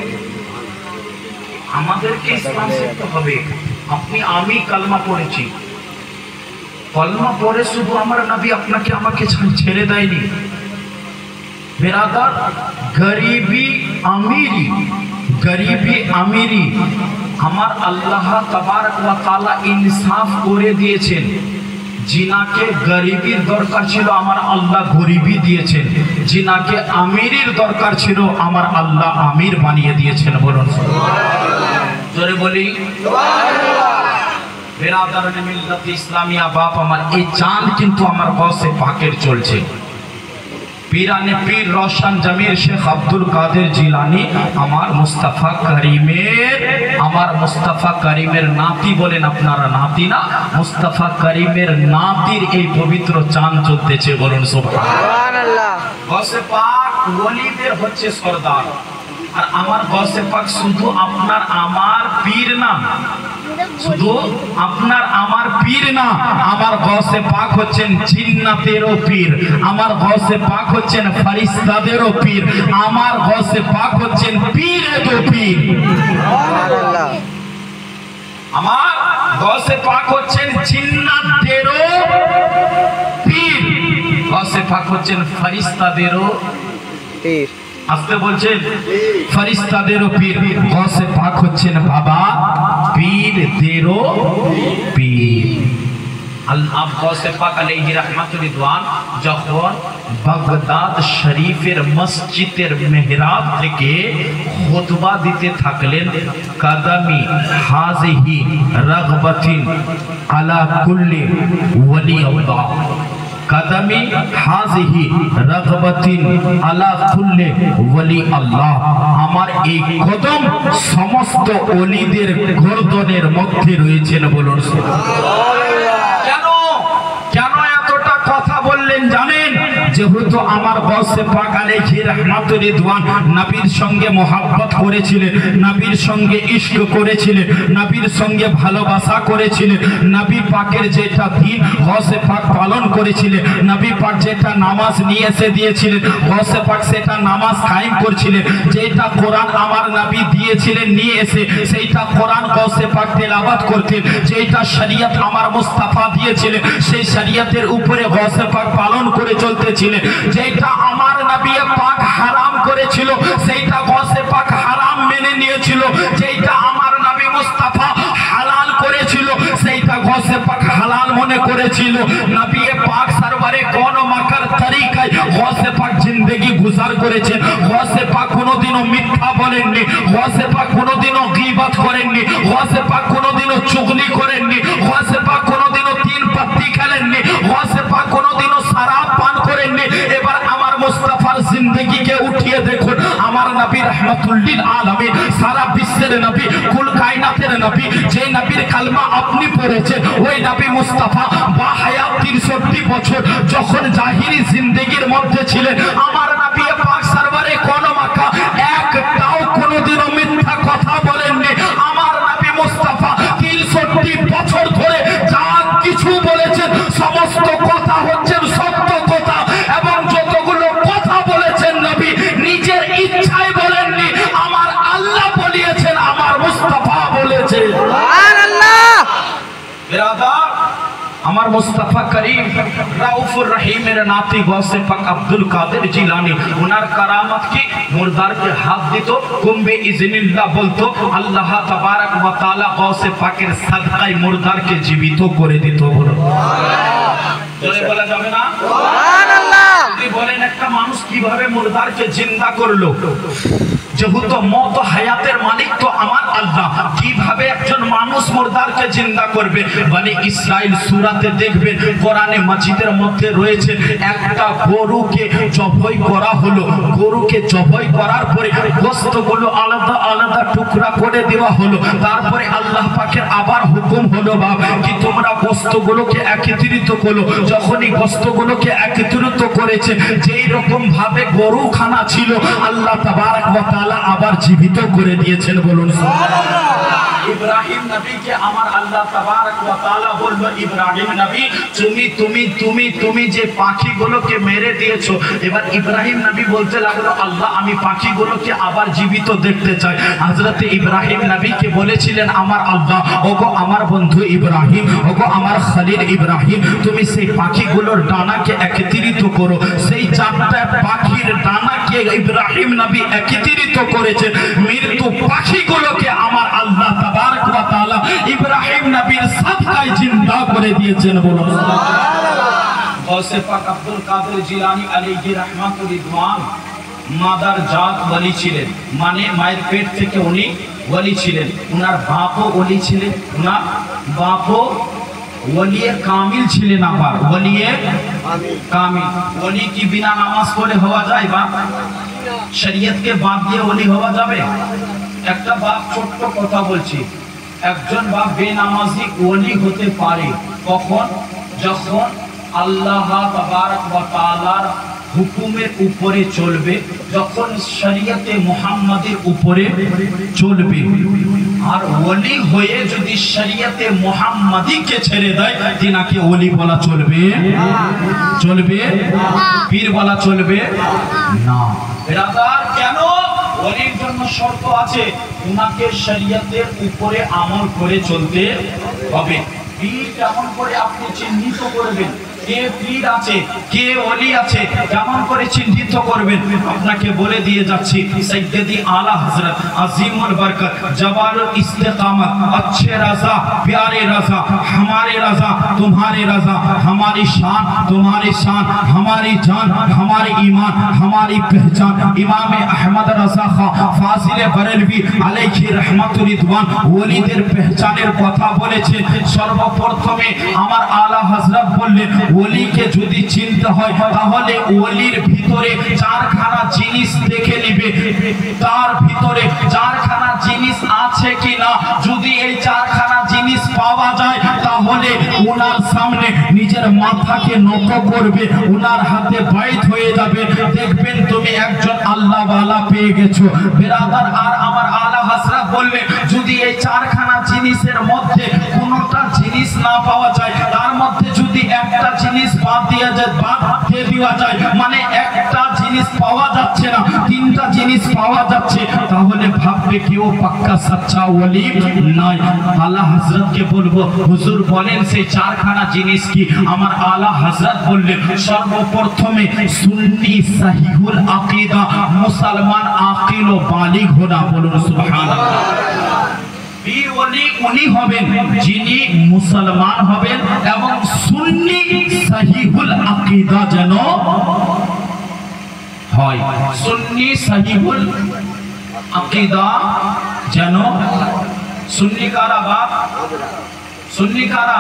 আমাদেরকে ইসলাম শিখতে হবে। আপনি আমি কালমা পড়েছি, কলমা পড়ে শুধু আমার নবী আপনাকে আমাকে ছেড়ে দেয়নি। বিরাদার, গরিবি আমিরি, গরিবি আমিরি আমার আল্লাহ তাবারক ওয়া তাআলা ইনসাফ করে দিয়েছেন। জিনাকে গরিবির দরকার ছিল, আমার আল্লাহ গরিবি দিয়েছেন। জিনাকে আমিরির দরকার ছিল, আমার আল্লাহ আমির বানিয়ে দিয়েছেন। বলুন সুবহানাল্লাহ। জোরে বলি সুবহানাল্লাহ। বিরাদারানে মিল্লাত ইসলামিয়া বাপ আমার, এই চাঁদ কিন্তু আমার গৌসে পাকের চলছে। পীরানে পীর রওশন জমির শেখ আব্দুল কাদের জিলানী আমার মুস্তাফা করিমের, আমার মুস্তাফা করিমের নাতি। বলেন আপনারা নাতি না, মুস্তাফা করিমের নাতির এই পবিত্র চাঁদ চলতেছে। বলুন সুবহানাল্লাহ। গৌসে পাক ওলিদের হচ্ছে সরদার, আর আমার গৌসে পাক শুধু আপনার আমার পীর না, শুধু আপনার আমার পীর না, আমার গৌসে পাক হচ্ছেন জিন্নাতেরও পীর, আমার গৌসে পাক হচ্ছেন ফেরেশতাদেরও পীর, আমার গৌসে পাক হচ্ছেন পীরেরও পীর। সুবহানাল্লাহ। আমার গৌসে পাক হচ্ছেন জিন্নাতেরও পীর, গৌসে পাক হচ্ছেন ফেরেশতাদেরও পীর। আসতে বলছেন ফেরেশতাদেরও পীর, গৌসে পাক হচ্ছেন বাবা পীরদেরও পীর। আল্লাহ গৌসে পাক আলাইহি রাহমাতুল রিদওয়ান যখন বাগদাদ শরীফের মসজিদের মেহরাব থেকে খুতবা দিতে থাকলেন, কাদামি হাযিহি রাগবাতিন আলা কুল্লি ওয়ালি আল্লাহ, কাদামি হাযিহি রাগবাতিন আলা কুল্লি ওয়ালি আল্লাহ, আমার এই কদম সমস্ত ওলিদের গর্দনের মধ্যে রয়েছেন। বলুন সুবহানাল্লাহ। কেন এতটা কথা বললেন জানেন? যেহেতু আমার গৌসে পাক আলাইহি রাহমাতুর রিদওয়ান নবীর সঙ্গে মোহাব্বত করেছিলেন, নবীর সঙ্গে ইশক করেছিলেন, নবীর সঙ্গে ভালোবাসা করেছিলেন, নবী পাকের যেটা দিন গৌসে পাক পালন করেছিলেন, নবী পাক যেটা নামাজ নিয়ে এসে দিয়েছিলেন গৌসে পাক সেটা নামাজ কায়েম করছিলেন, যেটা কোরআন আমার নবী দিয়েছিলেন নিয়ে এসে সেইটা কোরআন গৌসে পাক তেলাওয়াত করতেন, যেটা শরীয়ত আমার মুস্তাফা দিয়েছিলেন সেই শরীয়তের উপরে গৌসে পাক পালন করে চলতেছিলেন, যেটা আমার নবী পাক হারাম করেছিল সেইটা গৌসে পাক হারাম মেনে নিয়েছিল, যেটা আমার নবী মুস্তাফা হালাল করেছিল সেইটা গৌসে পাক হালাল মনে করেছিল। নবী পাক সরওয়ারে কোন মাকার তরিকায় গৌসে পাক জিন্দেগি গুজার করেছেন। গৌসে পাক কোনোদিনও মিথ্যা বলেননি, গৌসে পাক কোনোদিনও গীবত করেননি, গৌসে পাক কোনোদিনও চুগলি করেননি, গৌসে পাক কোনোদিনও তিন পাত্তি খেলেননি, গৌসে পাক কোনোদিনও শরাব পান করেননি। এবার আমার মুস্তাফার জিন্দেগিকে উঠিয়ে দেখুন, আমার নবী রাহমাতুল লিল আলামিন, সারা বিশ্বের নবী, কুল কায়নাতের নবী, যে নবীর কালমা আপনি পড়েছেন ওই নবী মুস্তাফা বাহায়াত 63 বছর যখন জাহিরি জিন্দেগির মধ্যে ছিলেন, আমার নবী পাক সরওয়ারে কোন মাকা একটাও কোনোদিনও মিথ্যা কথা বলেননি। আমার নবী মুস্তাফা 63 বছর ধরে যা কিছু বলেছেন সমস্ত কথা হচ্ছেন সত্য কথা, এবং যতগুলো কথা বলেছেন নবী নিজের ইচ্ছায় বলেননি, আমার আল্লাহ বলিয়েছেন, আমার মুস্তাফা বলেছেন। সুবহানাল্লাহ। বিরাদার, আমার মুস্তাফা করিম রাউফুর রহিমের নাতি গৌসে পাক আব্দুল কাদের জিলানী, ওনার কারামত কি মুর্দারকে হাত দিত, কুম্বে ইজনিল্লাহ বলতো, আল্লাহ তাবারক ওয়া তাআলা গৌসে পাকের সাদকায় মুর্দারকে জীবিত করে দিত। বলো জোরে বলা যাবে না? সুবহানাল্লাহ। যদি বলেন একটা মানুষ কিভাবে মুর্দারকে জিন্দা করলো, যেহেতু মত হায়াতের মালিক তো আমার আল্লাহ, কিভাবে একজন মানুষ মুর্দারকে জিন্দা করবে? বনি ইসরাইল সূরাতে দেখবেন কোরআনে মাজিদের মধ্যে রয়েছে, একটা গরুকে জবাই করা হলো, গরুকে জবাই করার পরে গোশতগুলো আলাদা আলাদা টুকরা করে দেওয়া হলো, তারপরে আল্লাহ পাকের আবার হুকুম হলো বাবা কি তোমরা গোশতগুলোকে একত্রিত করো। যখনই গোশতগুলোকে একত্রিত করেছে, যেই রকম ভাবে গরু খানা ছিল আল্লাহ তাবারক ওয়া তাআলা আবার জীবিত করে দিয়েছেন। বলুন সুবহানাল্লাহ। ইব্রাহিম নবীকে আমার আল্লাহ তাবারক ওয়া তাআলা বলল, ইব্রাহিম নবী তুমি তুমি তুমি তুমি যে পাখিগুলোকে মেরে দিয়েছো, এবার ইব্রাহিম নবী বলতে লাগলো, আল্লাহ আমি পাখিগুলোকে আবার জীবিত দেখতে চাই। হযরত ইব্রাহিম নবীকে বলেছিলেন আমার আল্লাহ, ওগো আমার বন্ধু ইব্রাহিম, ওগো আমার খলিল ইব্রাহিম, তুমি সেই পাখিগুলোর ডানাকে একত্রিত করো। সেই চারটা পাখির ডানাকে ইব্রাহিম নবী একত্রিত করেছে, মৃত্যু পাখিগুলোকে আমার আল্লাহ তাবারক ওয়া তাআলা ইব্রাহিম নবীর সাদকায় জিন্দা করে দিয়েছেন। বলুন সুবহানাল্লাহ। গৌসে পাক আব্দুল কাদের জিলানী আলাইহি রাহমাতুর রিদওয়ান মাদার জাত ওলি ছিলেন, মানে মায়ের পেট থেকে উনি ওলি ছিলেন। উনার বাপও ওলি ছিলেন, উনার বাপও ওলিয়ে কামিল ছিলেন। আবার ওলিয়ে কামিল, ওলি কি বিনা নামাজ পড়ে হওয়া যায়? বা শরীয়তকে বাদ দিয়ে ওলি হওয়া যাবে? একটা বাপ ছোট্ট কথা বলছি, একজন বাপ বেনামাজি ওলি হতে পারে কখন? যখন আল্লাহ তাবারক ওয়া তাআলার হুকুমের উপরে চলবে, যখন শরীয়তে মুহাম্মাদের উপরে চলবে। আর ওলি হয়ে যদি শরীয়তে মুহাম্মাদিকে ছেড়ে দেয়, তিনাকে ওলি বলা চলবে? চলবে? পীর বলা চলবে না। বিরাদার, কেন? ওলির জন্য শর্ত আছে, উনাকে শরীয়তের উপরে আমল করে চলতে হবে। পীর কেমন করে আপনি চিহ্নিত করবেন কে পীর আছে কে ওলি আছে, কেমন করে চিহ্নিত করবেন? আপনাকে বলে দিয়ে যাচ্ছি, সৈয়দি আলা হযরত আজিমুল বরকত জওয়ালুল ইস্তিকামত अच्छे रज़ा प्यारे रज़ा हमारे रज़ा तुम्हारे रज़ा, हमारी शान तुम्हारी शान, हमारी जान हमारी ईमान हमारी पहचान, इमाम अहमद रज़ा खां फाजिल बरेलवी अलैहि रहमতুর রিদওয়ান ওলিদের পহচানের কথা বলেছে। সর্বপ্রথমে আমার আলা হযরত বললেন ওলিকে যদি চিনতে হয় তাহলে ওলির ভিতরে চারখানা জিনিস দেখে নিবে, তার ভিতরে চারখানা জিনিস আছে কিনা। যদি এই চারখানা জিনিস পাওয়া যায় তাহলে ওনার সামনে নিজের মাথাকে নত করবে, ওনার হাতে বাইত হয়ে যাবে, দেখবেন তুমি একজন আল্লাহওয়ালা পেয়ে গেছো। বিরাদার, আর আমার আলা হযরত বললে যদি এই চারখানা জিনিসের মধ্যে কোনোটা জিনিস না পাওয়া যায়, তার মধ্যে যদি একটা জিনিস বাদ দিয়ে দেওয়া যায়, মানে একটা জিনিস পাওয়া যাচ্ছে না, তিনটা জিনিস পাওয়া যাচ্ছে, তাহলে ভাববে কেউ পাক্কা সচ্চা ওলি নয়। আলা হযরতকে বলবো, হুজুর বলেন সেই চারখানা জিনিস কি? আমার আলা হযরত বললেন সর্বপ্রথমে সুন্নি সহিহুল আকীদা, মুসলমান আকিল ও বালিগ হোনা। বলুন সুবহানাল্লাহ। পীর ওলি উনি হবেন যিনি মুসলমান হবেন এবং সুন্নি সহিহুল আকীদা যেন হয়, সুন্নি সহিহুল আকীদা যেন। সুন্নি কারা বাপ? সুন্নি কারা?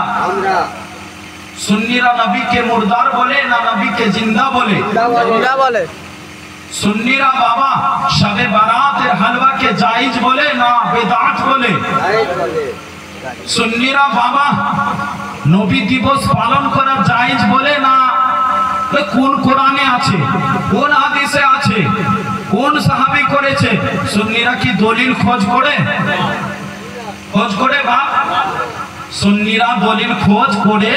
সুন্নিরা নবীকে মুর্দার বলে না নবীকে জিন্দা বলে? জিন্দা বলে। সুন্নিরা বাবা শবে বারাতের হালওয়াকে জায়েজ বলে না বেদাত বলে? সুন্নিরা বাবা নবী দিবস পালন করা জায়েজ বলে না? কোন কোরআনে আছে, কোন হাদিসে আছে, কোন সাহাবী করেছে? সুন্নিরা কি দলিল খোঁজ করে? খোঁজ করে বাপ? সুন্নিরা দলিল খোঁজ করে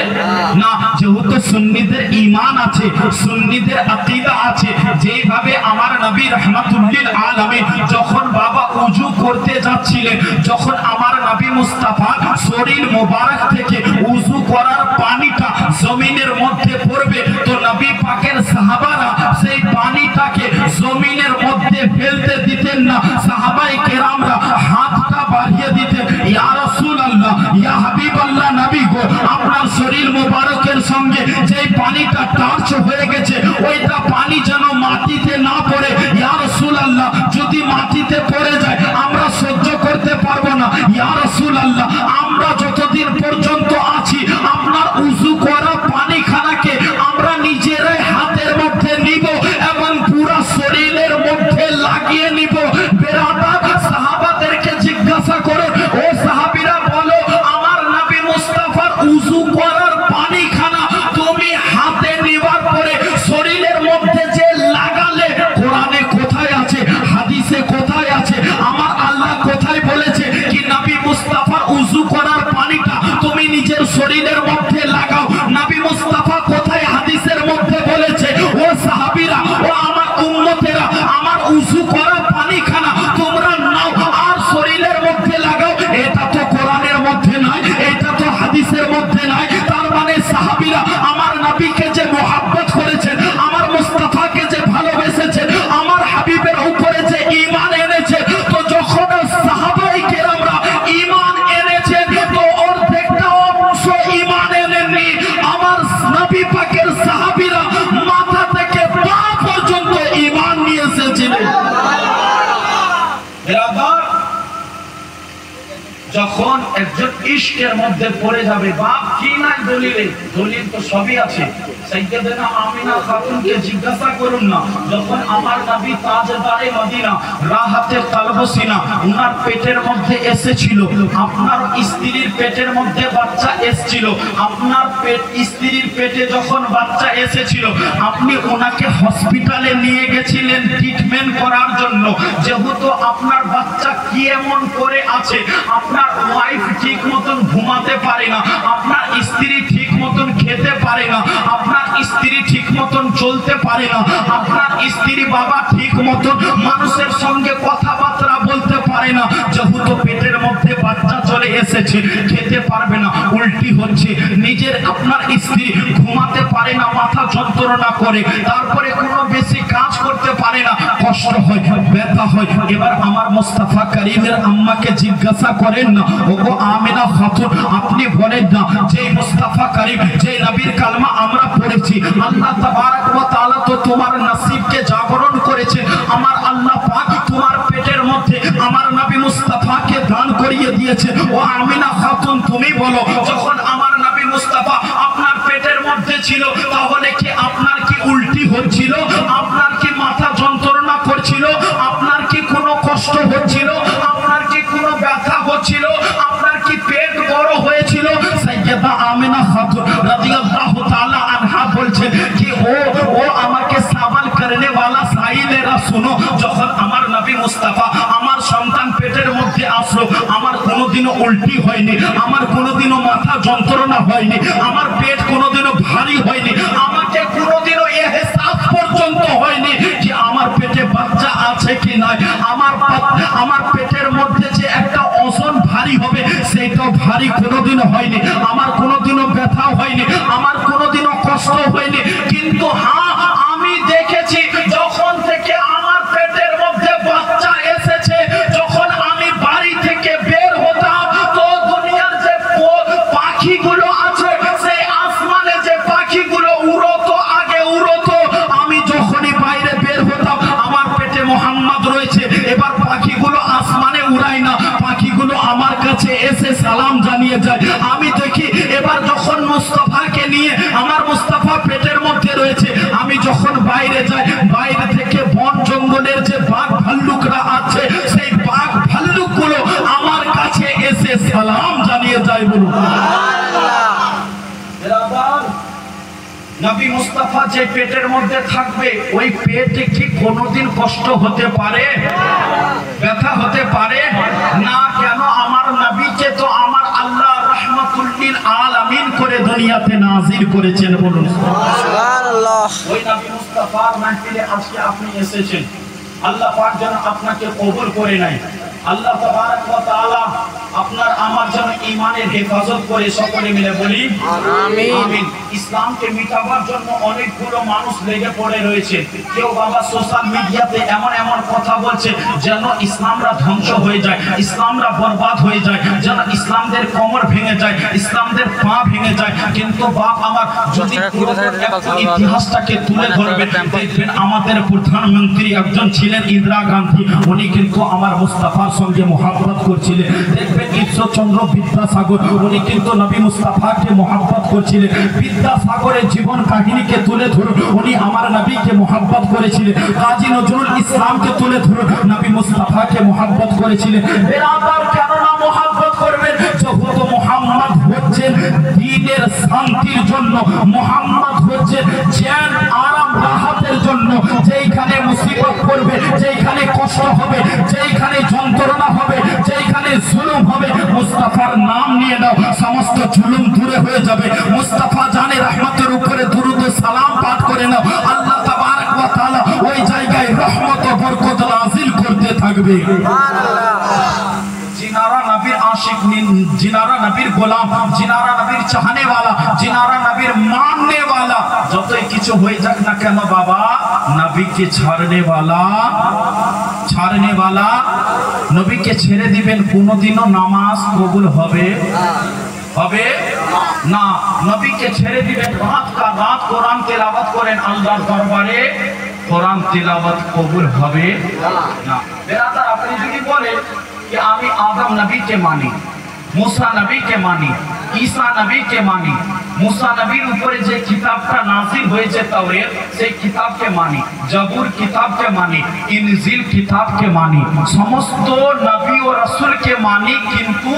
না। যেহেতু সুন্নিদের ঈমান আছে, সুন্নিদের আকীদা আছে, যেভাবে আমার নবী রাহমাতুল্লিল আলামিন যখন বাবা ওযু করতে যাচ্ছিলেন, যখন আমার নবী মুস্তাফা শরীর মোবারক থেকে ওযু করার পানিটা জমিনের মধ্যে পড়বে, তো নবী পাকের সাহাবারা সেই পানিটাকে জমিনের মধ্যে ফেলতে দিতেন না। সাহাবায়ে কেরামরা হাতটা বাড়িয়ে দিতেন, ইয়া রাসূলুল্লাহ, ইয়া হাবিবাল্লাহ, নবী গো, আপনার শরীর মোবারকের সঙ্গে যে পানিটা টাচ হয়ে গেছে ওইটা পানি যেন মাটিতে না পড়ে। ইয়া রাসূলুল্লাহ, যদি মাটিতে পড়ে যায় আমরা সহ্য করতে পারবো না। ইয়া রাসূলুল্লাহ, আমরা যতদিন পর্যন্ত আছি আপনার ওযু করা পানিখানাকে আমরা নিজেরাই হাতের মধ্যে নিব এবং পুরো শরীরের মধ্যে লাগিয়ে নিব। বেরাদার, সাহাবাদেরকে জিজ্ঞাসা করো, ও সাহাবীরা বলো, আমার নবী মুস্তাফার ওযু করার পানিখানা তুমি হাতে নেবার পরে শরীরের মধ্যে যে লাগালে, কোরআনে কোথায় আছে, হাদিসে কোথায় আছে, আমার আল্লাহ কোথায় বলেছে কি নবী মুস্তাফার ওযু করার পানিটা তুমি নিজের শরীরের মধ্যে লাগাও? নবী মুস্তাফা কোথায় হাদিসের মধ্যে বলেছে? ও সাহাবীরা, ও আমার উম্মতেরা, আমার ওযু করা পানিখানা তোমরা নাও আর শরীরের মধ্যে লাগাও। এটা তো কোরআনের মধ্যে নাই, এটা তো হাদিসের মধ্যে নাই। তার মানে সাহাবীরা আমার নবীকে যে মুহাব্বত করেছেন, আমার মুস্তাফাকে যে ভালোবেসেছেন, আমার হাবিবের উপরে যে ঈমান এনেছে, তো যখন সাহাবায়ে কেরামরা ঈমান এনেছেন তো অর্ধেকটা অংশ ঈমান এনেননি। আমার নবী পাকের সাহাবীরা মাথা থেকে পা পর্যন্ত ঈমান নিয়ে এসেছিলেন। বিরাদর, যখন একজন ইশকের মধ্যে পড়ে যাবে, বাপ কি নাই দলিলে? দলিল তো সবই আছে। সাইয়্যিদানা আমিনা খাতুনকে জিজ্ঞাসা করুন না, যখন আমার নবী তাজদারে মদিনা রাহাতে কলব সিনা উনার পেটের মধ্যে এসেছিল, আপনার স্ত্রীর পেটের মধ্যে বাচ্চা এসেছিল, আপনার স্ত্রীর পেটে যখন বাচ্চা এসেছিল আপনি ওনাকে হসপিটালে নিয়ে গেছিলেন ট্রিটমেন্ট করার জন্য। যেহেতু আপনার বাচ্চা কি এমন করে আছে, আপনার ওয়াইফ ঠিক মতন ঘুমাতে পারে না, আপনার স্ত্রী ঠিক মতন খেতে পারে না, আপনার স্ত্রী ঠিক মতন চলতে পারে না, আপনার স্ত্রী বাবা ঠিক মতন মানুষের সঙ্গে কথাবার্তা বলতে পারে না। যেহেতু পেটের মধ্যে বাচ্চা চলে এসেছে, খেতে পারবে না, উল্টি হচ্ছে, নিজের আপনার স্ত্রী ঘুমাতে পারে না, মাথা যন্ত্রণা করে, তারপরে কোনো বেশি কাজ করতে পারে না, কষ্ট হয়, ব্যথা হয়। এবার আমার মুস্তাফা করিমের আম্মাকে জিজ্ঞাসা করেন না, ওগো আমিনা খাতুন, আপনি বলেন না যে মুস্তাফা করিম, যে নবীর কালমা আমরা পড়েছি, আল্লাহ তাবারক ওয়া তাআলা তো তোমার নসিবকে জাগরণ করেছে, আমার আল্লাহ পাক তোমার পেটের মধ্যে আমার নবী মুস্তাফাকে দান করিয়ে দিয়েছে। ও আমিনা খাতুন, তুমি বলো, যখন আমার নবী মুস্তাফা আপনার পেটের মধ্যে ছিল, তাহলে কি আপনার কি উল্টি হচ্ছিল? আপনার কি মাথা যন্ত্রণা করছিল? আপনার কি কোনো কষ্ট হচ্ছিল? আপনার কি কোনো ব্যথা হচ্ছিল? আপনার কি পেট বড় হয়েছিল? সাইয়্যিদা আমিনা খাতুন রাদিয়াল্লাহু তাআলা আনহা বলছেন কি ও আমাকে সওয়াল করনে वाला সাইলেরা শুনো, যখন আমার নবী মুস্তাফা আমার সন্তান পেটের মধ্যে আসলো, আমার কোনোদিনও উল্টি হয়নি, আমার কোনোদিনও মাথা যন্ত্রণা হয়নি, আমার পেট কোনোদিনও ভারী হয়নি, আমাকে কোনোদিনও এহসাস পর্যন্ত হয়নি যে আমার পেটে বাচ্চা আছে কি নাই, আমার পেটের মধ্যে যে একটা ওজন ভারী হবে সেটাও ভারী কোনোদিনও হয়নি, আমার কোনোদিনও ব্যথা হয়নি, আমার কোনোদিনও কষ্ট হয়নি। কিন্তু হ্যাঁ, আমি দেখেছি যখন থেকে আমার পেটের মধ্যে বাচ্চা এসেছে, যখন আমি বাড়ি থেকে বের হতাম, তো দুনিয়ার যে পাখিগুলো আছে, সেই আসমানে যে পাখিগুলো উড়তো, আগে উড়তো, আমি যখনই বাইরে বের হতাম আমার পেটে মোহাম্মদ রয়েছে, এবার পাখিগুলো আসমানে উড়ায় না, পাখিগুলো আমার কাছে এসে সালাম জানিয়ে যায়। আমি দেখি এবার যখন মুস্তাফাকে নিয়ে আমার মুস্তাফা পেটের মধ্যে রয়েছে, আমি যখন বাইরে যাই, বাইরে থেকে বন জঙ্গলের যে বাঘ ভাল্লুকরা আছে, সেই বাঘ ভাল্লুকগুলো আমার কাছে এসে সালাম জানিয়ে যায়। বলুন নবী মুস্তাফা যে পেটের মধ্যে থাকবে, ওই পেটে কি কোনোদিন কষ্ট হতে পারে? ব্যথা হতে পারে না? কেন? আমার নবীকে তো আমার আল্লাহ রাহমাতুল লিল আলামিন করে দুনিয়াতে নাজিল করেছেন। বলুন সুবহানাল্লাহ। ওই নবী মুস্তাফার মাহফিলে আজকে আপনি এসেছেন, আল্লাহ পাক যেন আপনাকে কবুল করে নেয়। আল্লাহ তাবারক ওয়া তাআলা আপনার আমার জন্য ঈমানের হেফাজত করে, সকলে মিলে বলি আমিন আমিন। ইসলামকে মিটাবার জন্য অনেকগুলো মানুষ লেগে পড়ে রয়েছে। কেউ বাবা সোশ্যাল মিডিয়াতে এমন এমন কথা বলছে যেন ইসলামরা ধ্বংস হয়ে যায়, ইসলামরা বরবাদ হয়ে যায়, যেন ইসলামদের কোমর ভেঙে যায়, ইসলামদের পা ভেঙে যায়। কিন্তু বাপ আমার, যদি ইতিহাসটাকে তুলে ধরবেন, দেখবেন আমাদের প্রধানমন্ত্রী একজন ছিলেন ইন্দিরা গান্ধী, উনি কিন্তু আমার মুস্তাফার সঙ্গে মোহাব্বত করছিলেন। দেখবেন ঈশ্বরচন্দ্র বিদ্যাসাগর, উনি কিন্তু নবী মুস্তাফাকে মোহাব্বত করছিলেন। বিদ্যাসাগরের জীবন কাহিনীকে তুলে ধরুন, উনি আমার নবীকে মোহাব্বত করেছিলেন। কাজী নজরুল ইসলামকে তুলে ধরুন, নবী মুস্তাফাকে মোহাব্বত করেছিলেন। বেরাদার কেন না মোহাব্বত করবেন? যেহেতু মুহাম্মদ হচ্ছেন দ্বীনের শান্তির জন্য, মুহাম্মদ হচ্ছেন জ্ঞান আরাম রাহাতের জন্য। যেইখানে মুসিবত পড়বে, যেইখানে কষ্ট হবে, যেইখানে যন্ত্রণা হবে, যেইখানে জুলুম হবে, মুস্তাফার নাম নিয়ে নাও, সমস্ত জুলুম দূরে হয়ে যাবে। মুস্তাফা জানে রহমতের উপরে দুরূদ ও সালাম পাঠ করে নাও, আল্লাহ তাবারক ওয়া তাআলা ওই জায়গায় রহমত ও বরকত নাযিল করতে থাকবে। সুবহানাল্লাহ। जिनारा नबीर आशिक, जिनारा नबीर गोलाम, जिनारा नबीर चाहने वाला, जिनारा नबीर मानने वाला, যতই কিছু হয়ে যাক না কেন বাবা, নবীকে ছাড়নে वाला, নবীকে ছেড়ে দিবেন, কোনোদিনও নামাজ কবুল হবে না। নবীকে ছেড়ে দিবেন, রাত কা রাত কোরআন তেলাওয়াত করেন, আল্লাহর দরবারে কোরআন তেলাওয়াত কবুল হবে না। বেরাদার, আপনি যদি বলেন कि आमी आदम नबी के मानी, मूसा नबी के मानी, ईसा नबी के मानी, मूसा नबीर ऊपर जे किताबटा नाजिल হয়েছে তাওরাত, সেই কিতাবকে মানি, জবুর কিতাবকে মানি, ইনজিল কিতাবকে মানি, সমস্ত নবী ও রাসূলকে মানি, কিন্তু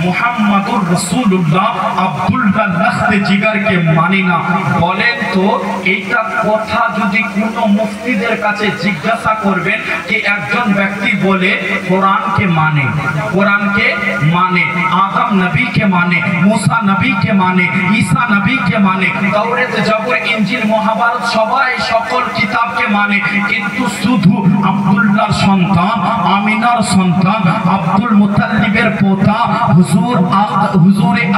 মুহাম্মাদুর রাসূলুল্লাহ আব্দুল্লাহ লখতে জিগরকে মানি না। বলেন তো এইটা কথা যদি কোনো মুফতিদের কাছে জিজ্ঞাসা করবেন যে একজন ব্যক্তি বলে কোরআনকে মানে, কোরআনকে মানে, আদম নবীকে মানে, मूसा नबी के माने, ईसा नबी के माने, तौरात जबुर इंजिल महाभारत सबाई सकल किताब के माने, किन्तु शुधु अब्दुल्लाहर सन्तान, आमिनार सन्तान, अब्दुल मुत्तालिबेर पोता हुजूर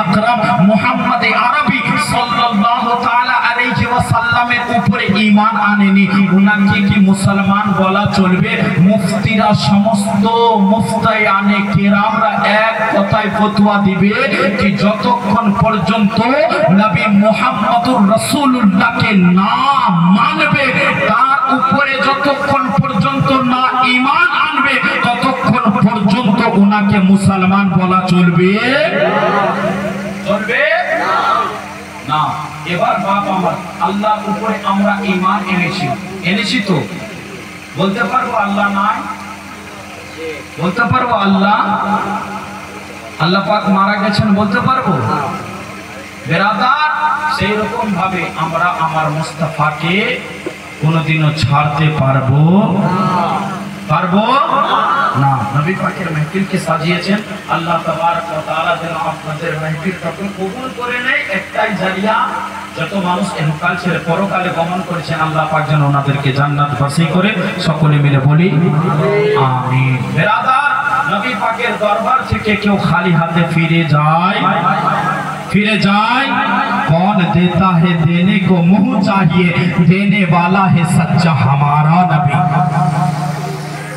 আকরাম মুহাম্মদ আরবি সাল্লাল্লাহু তাআলা আলাইহি ওয়াসাল্লামের উপরে ঈমান আনেনি, উনাকে কি মুসলমান বলা চলবে? মুফতিরা, সমস্ত মুফতায়ানে কেরামরা এক কথায় ফতোয়া দিবে कि যতক্ষণ পর্যন্ত নবী মুহাম্মদুর রাসূলুল্লাহকে না মানবে, তার উপরে যতক্ষণ পর্যন্ত না ঈমান আনবে, ততক্ষণ পর্যন্ত উনাকে মুসলমান বলা চলবে না। এবার বাপ আমার, আল্লাহর উপরে আমরা ঈমান এনেছি তো বলতে পারবো আল্লাহ নাই? বলতে পারবো আল্লাহ পাক মারা গেছেন বলতে পারবো? বেরাদার, সেই রকম ভাবে আমরা আমার মুস্তাফাকে কোনোদিনও ছাড়তে পারবো না। নবী পাকের মাহফিলকে সাজিয়েছেন আল্লাহ তাবারক ওয়া তাআলা যেন আপনাদের মাহফিলটাকে কবুল করে নেয়। একটাই জারিয়া, যত মানুষ ইহকাল ছেড়ে পরকালে গমন করেছেন আল্লাহ পাক যেন ওনাদেরকে জান্নাতবাসী করে। সকলে মিলে বলি আমিন। বেরাদার, নবী পাকের দরবার থেকে কেউ খালি হাতে ফিরে যায়? कौन देता है देने को मुंह चाहिए, देने वाला है सच्चा हमारा नबी।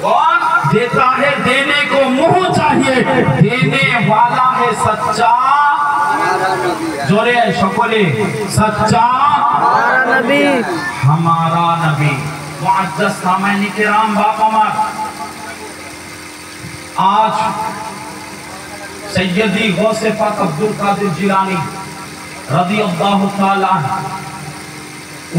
कौन देता है देने को मुंह चाहिए, देने वाला है सच्चा, जोरे सकले, सच्चा हमारा नबी। मुअज्जज़ सामाईन किराम, बाप अमर, आज सैयदी गौसे पाक अब्दुल कादिर जिलानी रज़ियल्लाहु ताआला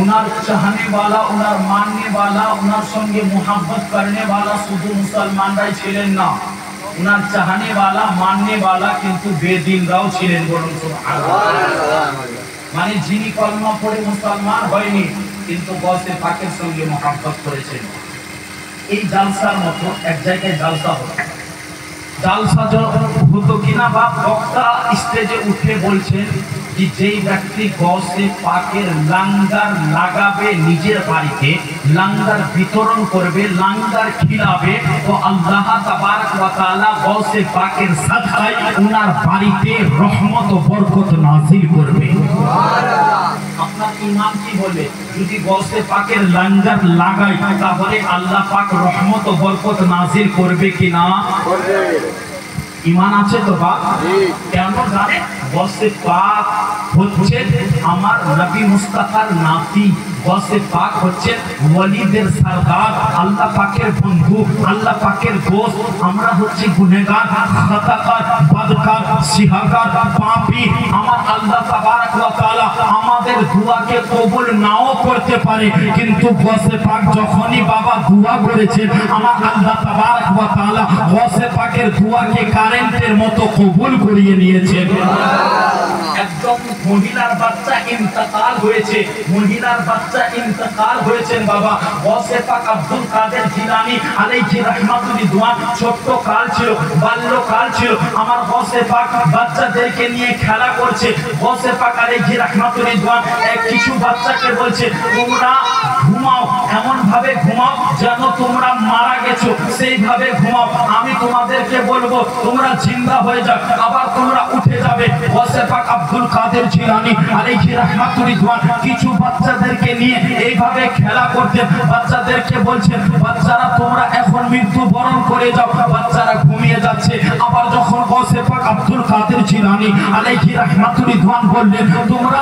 उनार चाहने वाला, उनार मानने वाला, उनार संगे मोहब्बत करने वाला शुद्ध मुसलमानराई छिलेन ना, उनार चाहने वाला, मानने वाला किन्तु बेदिनराও ছিলেন। বলুন সুবহানাল্লাহ। মানে যিনি কলমা পড়ে মুসলমান হয়নি কিন্তু গৌসে পাকের সঙ্গে মোহব্বত করেছেন। এই জালসার মতো এক জায়গায় জালসা হতো কিনা বা বক্তা স্টেজে উঠে বলছেন যে যেই ব্যক্তি গৌসে পাকের লাঙ্গার লাগাবে নিজের বাড়িতে, লাঙ্গার বিতরণ করবে, লাঙ্গার খিলাবে, তো আল্লাহ তাবারক ওয়া তাআলা গৌসে পাকের সাদকায় উনার বাড়িতে রহমত ও বরকত নাযিল করবে। সুবহানাল্লাহ। আপনার ঈমান কি বলে? যদি গৌসে পাকের লাঙ্গার লাগাই তাহলে আল্লাহ পাক রহমত ও বরকত নাযিল করবে কিনা? করবে। ঈমান আছে তো বাপ? কেন জানে? গৌসে পাক হচ্ছে আমার নবী মুস্তাফার নাতি, গৌসে পাক হচ্ছে ওয়ালিদের সরদার, আল্লাহ পাকের বন্ধু, আল্লাহ পাকের দোস্ত। আমরা হচ্ছে গুনাহগার, খাতাকার, বদকার, সিহাকার, পাপী। আমার আল্লাহ তাবারক ওয়া তাআলা আমাদের দুআকে কবুল নাও করতে পারে, কিন্তু গৌসে পাক যখনই বাবা দুআ করেছেন আমার আল্লাহ তাবারক ওয়া তাআলা গৌসে পাকের দুআকে কারেন্টের মতো কবুল করিয়ে নিয়েছেন। একদম মহিলার বাচ্চা ইন্তেকাল হয়েছে, মহিলার বাচ্চা ইন্তেকাল হয়েছেন বাবা। গৌসে পাক আব্দুল কাদের জিলানী আলাইহি রাহমাতুল্লাহ ছোট্ট কাল ছিল, বাল্যকাল ছিল। আমার গৌসে পাক বাচ্চাদেরকে নিয়ে খেলা করছে। গৌসে পাক আলাইহি রাহমাতুল্লাহ কিছু বাচ্চাকে বলছে তোমরা ঘুমাও, এমন ভাবে ঘুমাও যেন তোমরা মারা গেছো, সেইভাবে ঘুমাও। আমি তোমাদেরকে বলবো তোমরা জিন্দা হয়ে যাও, আবার তোমরা উঠে যাবে। গৌসে পাক আব্দুল কাদের জিলানী আলাইহি রাহমাতুল্লাহ কিছু বাচ্চাদেরকে নিয়ে এইভাবে খেলা করতেন। বাচ্চাদেরকে বলছেন বাচ্চারা তোমরা এখন মৃত্যু বরণ করে যাও, বাচ্চারা ঘুমিয়ে যাচ্ছে। আবার যখন গৌসে পাক আব্দুল কাদের জিলানী আলাইহি রাহমাতুল্লাহ বললেন তোমরা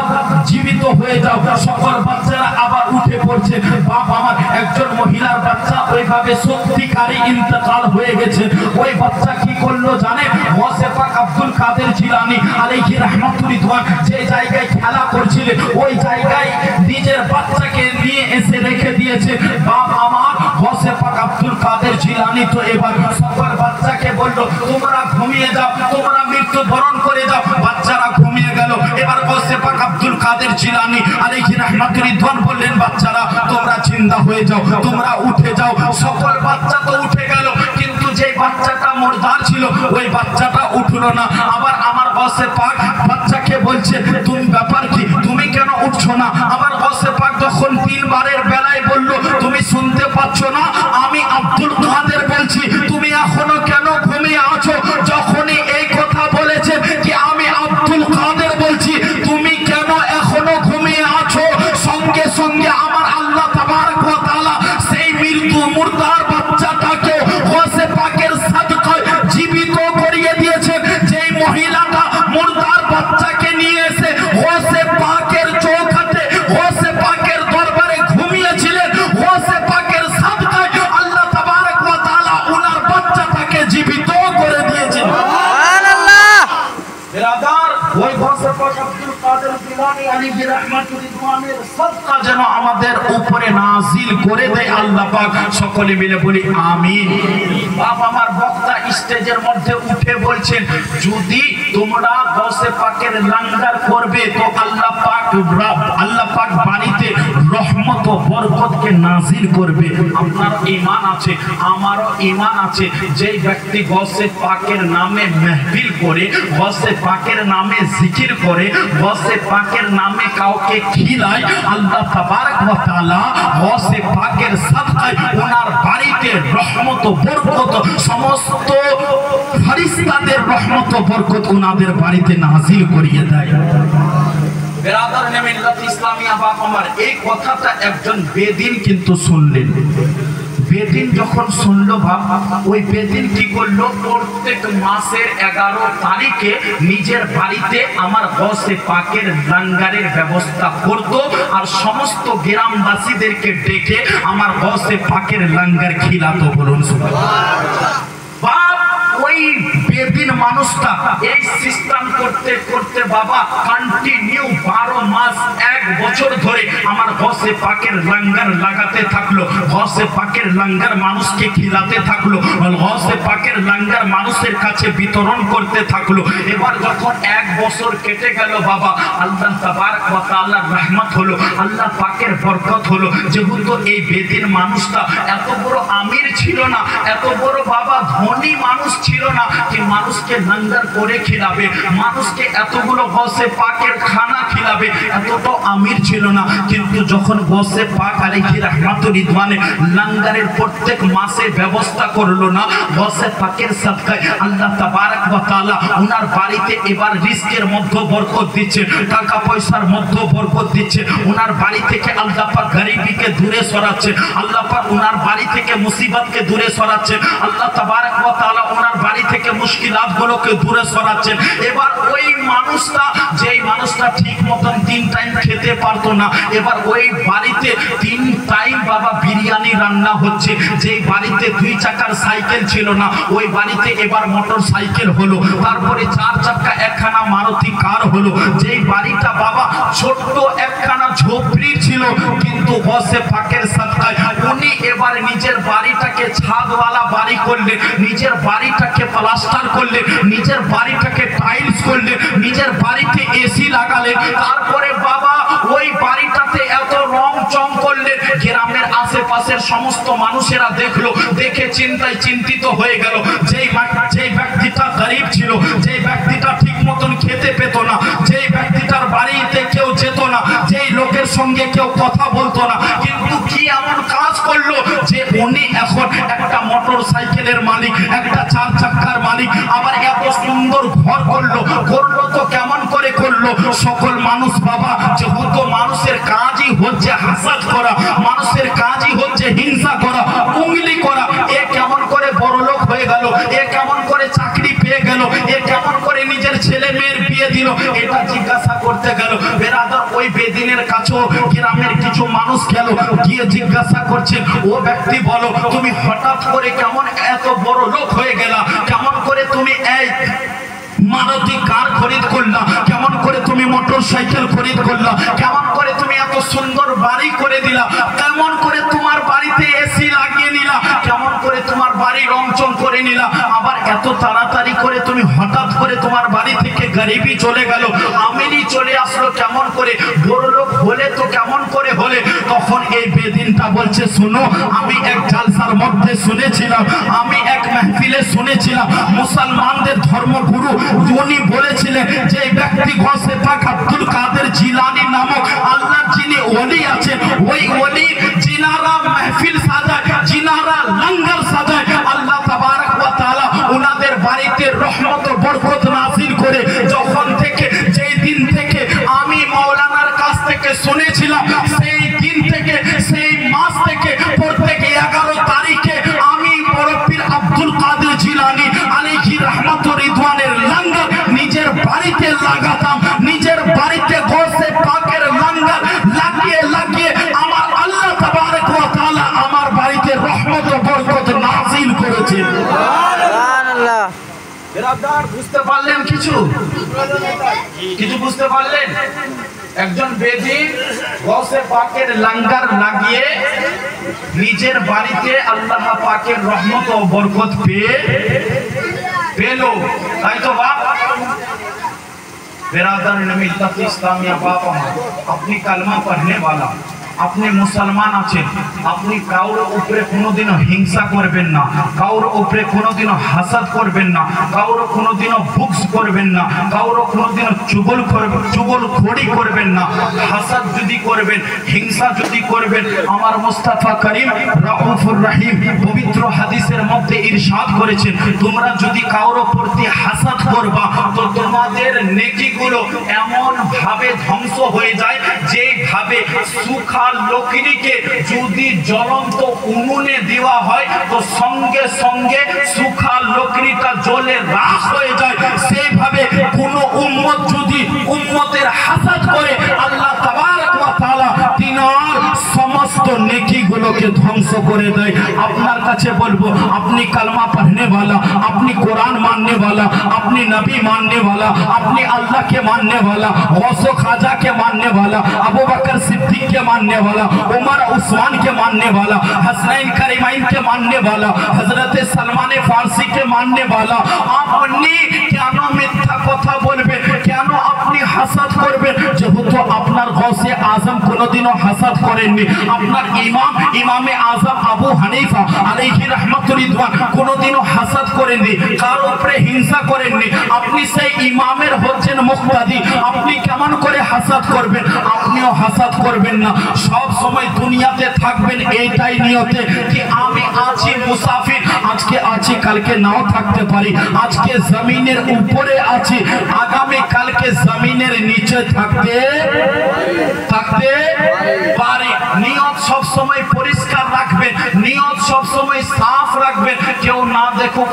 জীবিত হয়ে যাও, সকল বাচ্চারা আবার উঠে পড়ছে। বাপ আমার, একজন মহিলার বাচ্চা ওইভাবে সত্যিকারী ইন্তেকাল হয়ে গেছে। ওই বাচ্চা কি করলো জানে? গৌসে পাক আব্দুল কাদের জিলানী আলাইহি রাহমাতুল্লাহ যে জায়গায় খেলা করছিলেন ওই জায়গায় নিজের বাচ্চাকে নিয়ে এসে রেখে দিয়েছে। বাপ আমার, গৌসে পাক আব্দুল কাদের জিলানী তো এবার সকল বাচ্চাকে বলল তোমরা ঘুমিয়ে যাও, তোমরা মৃত্যু বরণ করে যাও। বাচ্চারা ঘুমিয়ে গেল। এবার গৌসে পাক আব্দুল কাদের জিলানী আলাইহি রাহমাতুল্লাহ বললেন বাচ্চারা তোমরা জিন্দা হয়ে যাও, তোমরা উঠে যাও। সকল বাচ্চা তো উঠে গেল, কিন্তু যে বাচ্চাটা মুর্দার ছিল ওই বাচ্চাটা উঠলো না। আবার আমার গৌসে পাক বাচ্চাকে বলছে তুমি ব্যাপার কি, তুমি কেন উঠছো না? আবার গৌসে পাক যখন তিনবারের বেলায় বলল তুমি শুনতে পাচ্ছ না আমি আব্দুল কাদের বলছি, তুমি এখনো কেন ঘুমিয়ে আছো? যখনই এই কথা বলেছে কি আমি আব্দুল কাদের বলছি, তুমি কেন এখনো ঘুমিয়ে আছো? সঙ্গে সঙ্গে আমার আল্লাহ তাবারক ওয়া তাআলা সেই মৃত্যু মুর্দার বাচ্চাটাকে গৌসে পাকের সাদকায় জীবিত করিয়ে দিয়েছেন। যেই মহিলাটা মুর্দার বাচ্চাকে নিয়ে এসে গৌসে পাকের চৌকাঠে গৌসে পাকের দরবারে ঘুমিয়েছিলেন, গৌসে পাকের সাদকায় আল্লাহ তাবারক ওয়া তাআলা ওনার বাচ্চাটাকে জীবিত করে দিয়েছেন। সুবহানাল্লাহ। বিরাদার, ওই গৌসে পাক আব্দুল কাদের জিলানী আলাইহি রহমাতুল রিদওয়ানের সাদকা যেন আমাদের উপরে নাজিল করে দেয় আল্লাহ পাক। সকলে মিলে বলি আমিন। বাপ আমার বক্তা স্টেজের মধ্যে উঠে বলছেন, যদি তোমরা গৌসে পাকের লঙ্গর করবে তো আল্লাহ পাক বাড়িতে রহমত ও বরকতকে নাজিল করবে। আপনার ঈমান আছে, আমারও ঈমান আছে। যে ব্যক্তি গৌসে পাকের নামে মাহফিল করে, গৌসে পাকের নামে জিকির করে, গৌসে পাকের নামে কাউকে খিলায়, আল্লাহ তাবারক ওয়া তাআলা গৌসে পাকের সাদকায় ওনার বাড়িতে রহমত ও বরকত, সমস্ত ফেরেশতাদের রহমত ও বরকত ওনাদের বাড়িতে নাজিল করিয়ে দেয়। বেরাদার মিল্লাত ইসলামিয়া বাপ আমার, এই কথাটা একজন বেদিন কিন্তু শুনলেন। বেদিন যখন শুনলো বাপ, ওই বেদিন কি করলো, প্রত্যেক মাসের 11 তারিখে নিজের বাড়িতে আমার গৌসে পাকের লঙ্গরের ব্যবস্থা করত, আর সমস্ত গ্রামবাসীদেরকে ডেকে আমার গৌসে পাকের লঙ্গর খিলাতো। বলুন সুবহানাল্লাহ। ওই বেদিন মানুষটা এই সিস্টেম করতে করতে বাবা কন্টিনিউ 12 মাস 1 বছর ধরে আমার গৌসে পাকের লঙ্গর লাগাতে থাকলো, গৌসে পাকের লঙ্গর মানুষকে খিলাতে থাকলো, গৌসে পাকের লঙ্গর মানুষের কাছে বিতরণ করতে থাকলো। এবার যখন 1 বছর কেটে গেল বাবা, আল্লাহ তাবারক ওয়া তাআলার রহমত হলো, আল্লাহ পাকের বরকত হলো। যেহেতু এই বেদিন মানুষটা এত বড় আমির ছিল না, এত বড় বাবা ধনী মানুষ ছিল না कि মানুষকে লঙ্গর করে খিলাবে, মানুষকে এতগুলো গৌসে পাকের খানা খিলাবে, এত তো আমির ছিল না। কিন্তু যখন গৌসে পাক আলাইহি রাহমাতুর রিদওয়ানে লঙ্গরের প্রত্যেক মাসে ব্যবস্থা করলো না, গৌসে পাকের সাদকায় আল্লাহ তাবারক ওয়া তাআলা ওনার বাড়িতে এবার রিজকের মধ্যে বরকত দিচ্ছে, টাকা পয়সার মধ্যে বরকত দিচ্ছে। ওনার বাড়ি থেকে আল্লাহ পাক গরিবীকে দূরে সরাচ্ছে, আল্লাহ পাক ওনার বাড়ি থেকে মুসিবতকে দূরে সরাচ্ছে, আল্লাহ তাবারক ওয়া তাআলা ওনার বাড়ি থেকে মুশকিলাত গুলোকে দূরে সরাচ্ছেন। এবার ওই মানুষটা, যেই মানুষটা ঠিক মতন 3 টাইম খেতে পারতো না, এবার ওই বাড়িতে 3 টাইম বাবা বিরিয়ানি রান্না হচ্ছে। যেই বাড়িতে 2 চাকার সাইকেল ছিল না, ওই বাড়িতে এবার মোটর সাইকেল হলো। তারপরে 4 চাকা একখানা মারুতি কার হলো। যেই বাড়িটা বাবা ছোট্ট একখানা ঝোপড়ি ছিল, কিন্তু গৌসে পাকের সাদকায় উনি এবার নিজের বাড়িটাকে ছাদওয়ালা বাড়ি করলেন, নিজের বাড়িটাকে প্লাস্টার করলে, নিজের বাড়িটাকে টাইলস করলে, নিজের বাড়িতে এসি লাগালেন। তারপরে বাবা ওই বাড়িটাতে এত রং চং করলেন, গ্রামের আশেপাশের সমস্ত মানুষেরা দেখলো, দেখে চিন্তায় চিন্তিত হয়ে গেল। যেই ব্যক্তিটা গরিব ছিল, যেই ব্যক্তিটা ঠিক মতন খেতে পেত না, যেই ব্যক্তিটার বাড়িতে কেউ যেত না, যেই লোকের সঙ্গে কেউ কথা বলতো না, কিন্তু কি এমন কাজ করলো যে উনি এখন একটা মোটর সাইকেলের মালিক, একটা 4 চাকার মালিক, আবার এত সুন্দর ঘর করলো। করলো তো কেমন করে করলো? সকল মানুষ বাবা, যেহেতু মানুষের কাজই হচ্ছে হাসাদ করা, মানুষের কাজই হচ্ছে হিংসা করা, উঙ্গলি করা, এ কেমন করে বড়লোক হয়ে গেল, এ কেমন করে চাকরি পেয়ে গেল, এ কেমন করে নিজের ছেলে মেয়ের বিয়ে দিল, এটা জিজ্ঞাসা করতে গেল। বেরাদার ওই বেদিনের কাছেও গ্রামের কিছু মানুষ গেল, গিয়ে জিজ্ঞাসা করছে, ও ব্যক্তি বলো, তুমি হঠাৎ করে কেমন এত বড় লোক হয়ে গেলা, কেমন করে তুমি এই মারুতি কার খরিদ করলা, কেমন করে তুমি মোটর সাইকেল খরিদ করলা, কেমন করে তুমি এত সুন্দর বাড়ি করে দিলা, কেমন করে তোমার বাড়িতে এসি লাগিয়ে নিলা, কেমন করে তোমার বাড়ি রংচং করে নিলা, আবার এত তাড়াতাড়ি করে তুমি হঠাৎ করে তোমার বাড়ি থেকে গরিবি চলে গেল, আমিরি চলে আসলো কেমন করে, বড় লোক হলে তো কেমন করে হলে? তখন এই বেদিনটা বলছে, শোনো, আমি এক জালসার মধ্যে শুনেছিলাম, আমি এক মাহফিলে শুনেছিলাম, মুসলমানদের ধর্মগুরু উনি বলেছিলেন যে ব্যক্তি গৌসে পাক আব্দুল কাদের জিলানী নামক আল্লাহর যিনি ওলি আছেন, ওই ওলি জিনারা মাহফিল সাজায়, জিনারা লঙ্গর সাজায়, আল্লাহ তাবারক ওয়া তাআলা ওনাদের বাড়িতে রহমত ও বরকত নাযিল করে। যখন থেকে, যেই দিন থেকে আমি মাওলানার কাছ থেকে শুনেছিলাম, সেই দিন থেকে, সেই মাস থেকে প্রত্যেক 11 তারিখে আমি বড় পীর আব্দুল কাদের জিলানী আলাইহি রাহমাতুর রিদওয়ানের লঙ্গর নিজের বাড়িতে লাগাতাম, নিজের বাড়িতে গৌসে পাকের লঙ্গর লাগিয়ে লাগিয়ে আমার আল্লাহ তাবারক ওয়া তাআলা আমার বাড়িতে রহমত ও বরকত নাযিল করেছে। সুবহানাল্লাহ। বিরাদার বুঝতে পারলেন কিছু? কিছু বুঝতে পারলেন? একজন বেদি গৌসে পাকের লঙ্গর লাগিয়ে নিজের বাড়িতে আল্লাহ পাকের রহমত ও বরকত পেলো, তাই তো বাপ बिरादर मिल्लत इस्लामिया बाप अपनी कलमा पढ़ने वाला अपने मुसलमान आছেন আপনি কাউর উপরে কোনোদিনও হিংসা করবেন না, কাউর উপরে কোনোদিনও হাসাদ করবেন না, কাউর কোনোদিনও বুকস করবেন না, কাউর কোনোদিনও চুগলখড়ি করবেন না। হাসাদ যদি করবেন, হিংসা যদি করবেন, আমার মুস্তাফা করিম রাউফুর রহিম পবিত্র হাদিসের মধ্যে ইরশাদ করেছেন, তোমরা যদি কাউর প্রতি হাসাদ করবা তো তোমাদের নেকিগুলো এমন ভাবে ধ্বংস হয়ে যায় যেভাবে সুখা লকড়িকে যদি জ্বলন্ত উনুনে দেওয়া হয় তো সঙ্গে সঙ্গে সুখা লকড়িটা জ্বলে রাখ হয়ে যায়, সেইভাবে কোন উম্মত যদি উম্মতের হাসাদ করে আল্লাহ তাবারক ওয়া তাআলা তিনার সমস্ত নেকিগুলোকে ধ্বংস করে দেয়। আপনার কাছে বলবো, আপনি কালমা পড়নে वाला, আপনি কোরআন मानने वाला, আপনি নবী मानने वाला, আপনি আল্লাহকে मानने वाला, गौस खाजा के मानने वाला, अबू बकर सिद्दीक के मानने वाला, उमर उस्मान के मानने वाला, हसनैन करीमैन के मानने वाला, हजरत सलमान फारसी के मानने वाला, আপনি কেন মিথ্যা কথা বলবেন, কেন আপনি হাসাদ করবেন? যেহেতু আপনার গৌসে আজম কোনোদিনও হাসাদ করেননি, আপনার ইমামে আজম আবু হানিফা আলাইহি রাহমাতুর রিদওয়ান কোনোদিনও হাসাদ করেননি, কার উপরে হিংসা করেননি, আপনি সেই ইমামের হচ্ছেন মুক্তাদি, আপনি কেমন করে হাসাদ করবেন? আপনিও হাসাদ করবেন না। সব সময় দুনিয়াতে থাকবেন এইটাই নিয়তে কি আমি আছি মুসাফির, আজকে আছি কালকে নাও থাকতে পারি, আজকে জমিনের উপরে আছি আগামী কালকে জমিনের নিচে থাকতে পারি। নিয়ত সব সময় পরিষ্কার রাখবেন, নিয়ত সব সময় সাফ রাখবেন। কেউ না দেখুক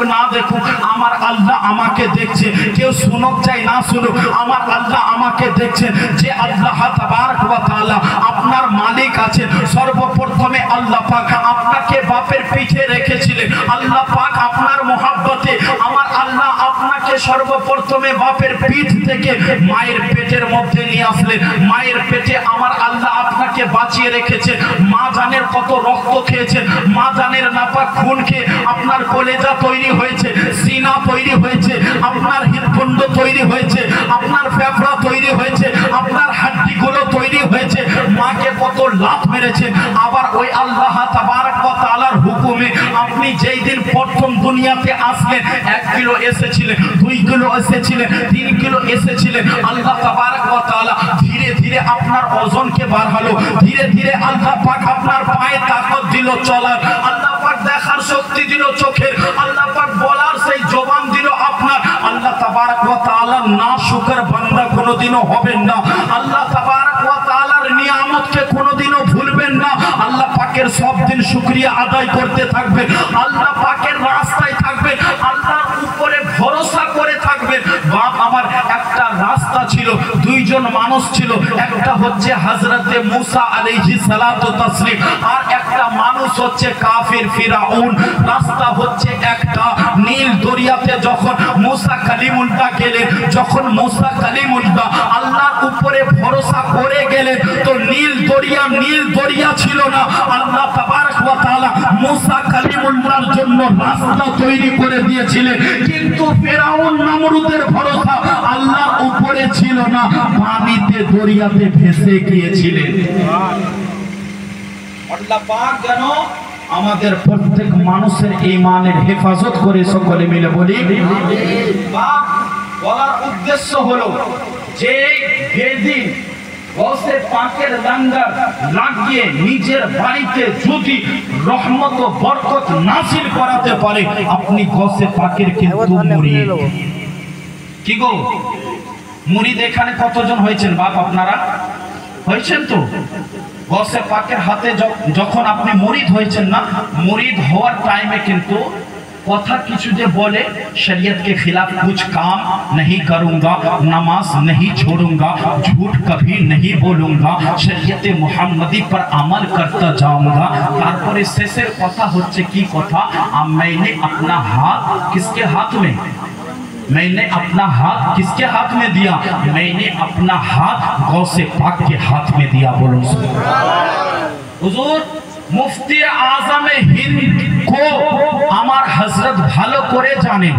আমার আল্লাহ আমাকে দেখছে, কেউ শুনুক চাই না শুনুক আমার আল্লাহ আমাকে দেখছে। যে আল্লাহ তাবারক ওয়া তাআলা আপনার মালিক আছেন, সর্বপ্রথমে আল্লাহ পাক আপনাকে বাপের পিঠে রেখেছিলেন, আল্লাহ পাক আপনার মহব্বতে আমার আল্লাহ আপনাকে সর্বপ্রথমে বাপের পিঠ থেকে মায়ের পেটের মধ্যে নিয়ে আসলেন, মায়ের পেটে আমার আল্লাহ আপনাকে বাঁচিয়ে রেখেছে। মা জানের কত রক্ত খেয়েছেন, মা জানের নাপাক খুন খেয়ে আপনার কলেজা তৈরি হয়েছে, সিনা তৈরি হয়েছে, আপনার হৃদপিণ্ড তৈরি হয়েছে, আপনার ফেফড়া তৈরি হয়েছে, আপনার হাড্ডিগুলো তৈরি হয়েছে। মাকে কত লাত মেরেছে, আবার ওই আল্লাহ তাবারক ওয়া তাআলার হুকুমে আপনি যেই দিন প্রথম দুনিয়াতে আসলেন 1 কিলো এসেছিলেন, 2 কিলো এসেছিলেন, 3 কিলো এসেছিলেন। আল্লাহ তাবারক ওয়া তাআলা ধীরে ধীরে আপনার ওজনকে বাড়ালো, ধীরে ধীরে আল্লাহ পাক আপনার পায়ে তাকত দিল চলার, আল্লাহ পাক দেখার শক্তি দিল চোখের, আল্লাহ পাক বলার সেই জবান দিল আপনার। আল্লাহ তাবারক ওয়া তাআলার নাশুকর বান্দা কোনোদিনও হবেন না, আল্লাহ তাবারক ওয়া তাআলার নিয়ামতকে কোনোদিনও ভুলবেন না। আল্লাহ পাকের সব দিন শুকরিয়া আদায় করতে থাকবেন, আল্লাহ পাকের রাস্তায় থাকবেন, আল্লাহর উপরে ভরসা করে থাকবেন। বাপ আমার একটা রাস্তা ছিল, দুইজন মানুষ ছিল, একটা হচ্ছে হযরতে মুসা আলাইহিস সালাতু তাসলিম, আর একটা মানুষ হচ্ছে কাফির ফিরাউন। রাস্তা হচ্ছে একটা, নীল দরিয়াতে যখন মুসা কালিমুল্লাহ গেলেন, যখন মুসা কালিমুল্লাহ আল্লাহর উপরে ভরসা করে গেলেন তো নীল দরিয়া ছিল না। আল্লাহ তাবারক ওয়া তাআলা মুসা কালিমুল্লাহর জন্য রাস্তা তৈরি করে দিয়েছিলেন, কিন্তু ফিরাউন নমরুদের ভরসা আল্লাহর উপরে ছিল না, পানিতে দরিয়াতে ভেসে গিয়েছিলেন। আল্লাহ পাক যেন আমাদের প্রত্যেক মানুষের ঈমানের হেফাজত করে, সকলে মিলে বলি আমিন। বলার উদ্দেশ্য হলো যে যেদিন গৌসে পাকের লঙ্গর লাগিয়ে নিজের বাড়িতে যদি রহমত ও বরকত নাসিল করাতে পারে, আপনি গৌসে পাকের কিন্তু মুরিদ। কি গো মুরিদ এখানে কতজন হয়েছেন বাপ? আপনারা হয়েছেন তো? গৌসে পাকের হাতে যখন আপনি মুরিদ হয়েছেন না, মুরিদ হওয়ার টাইমে কিন্তু কথা কিছু যে বলে शरीयत के खिलाफ कुछ काम नहीं करूंगा, नमाज नहीं छोड़ूंगा, झूठ कभी नहीं बोलूंगा, शरीयत मुहम्मदी पर अमल करता जाऊंगा। तारपरे शेषের কথা হচ্ছে কি কথা, मैंने अपना हाथ किसके हाथ में मैंने अपना हाथ किसके हाथ में दिया? मैंने अपना हाथ गौसे पाक के हाथ में दिया। बोलो हुजूर मुफ्ती आजम हिंद को আমার হযরত ভালো করে জানেন।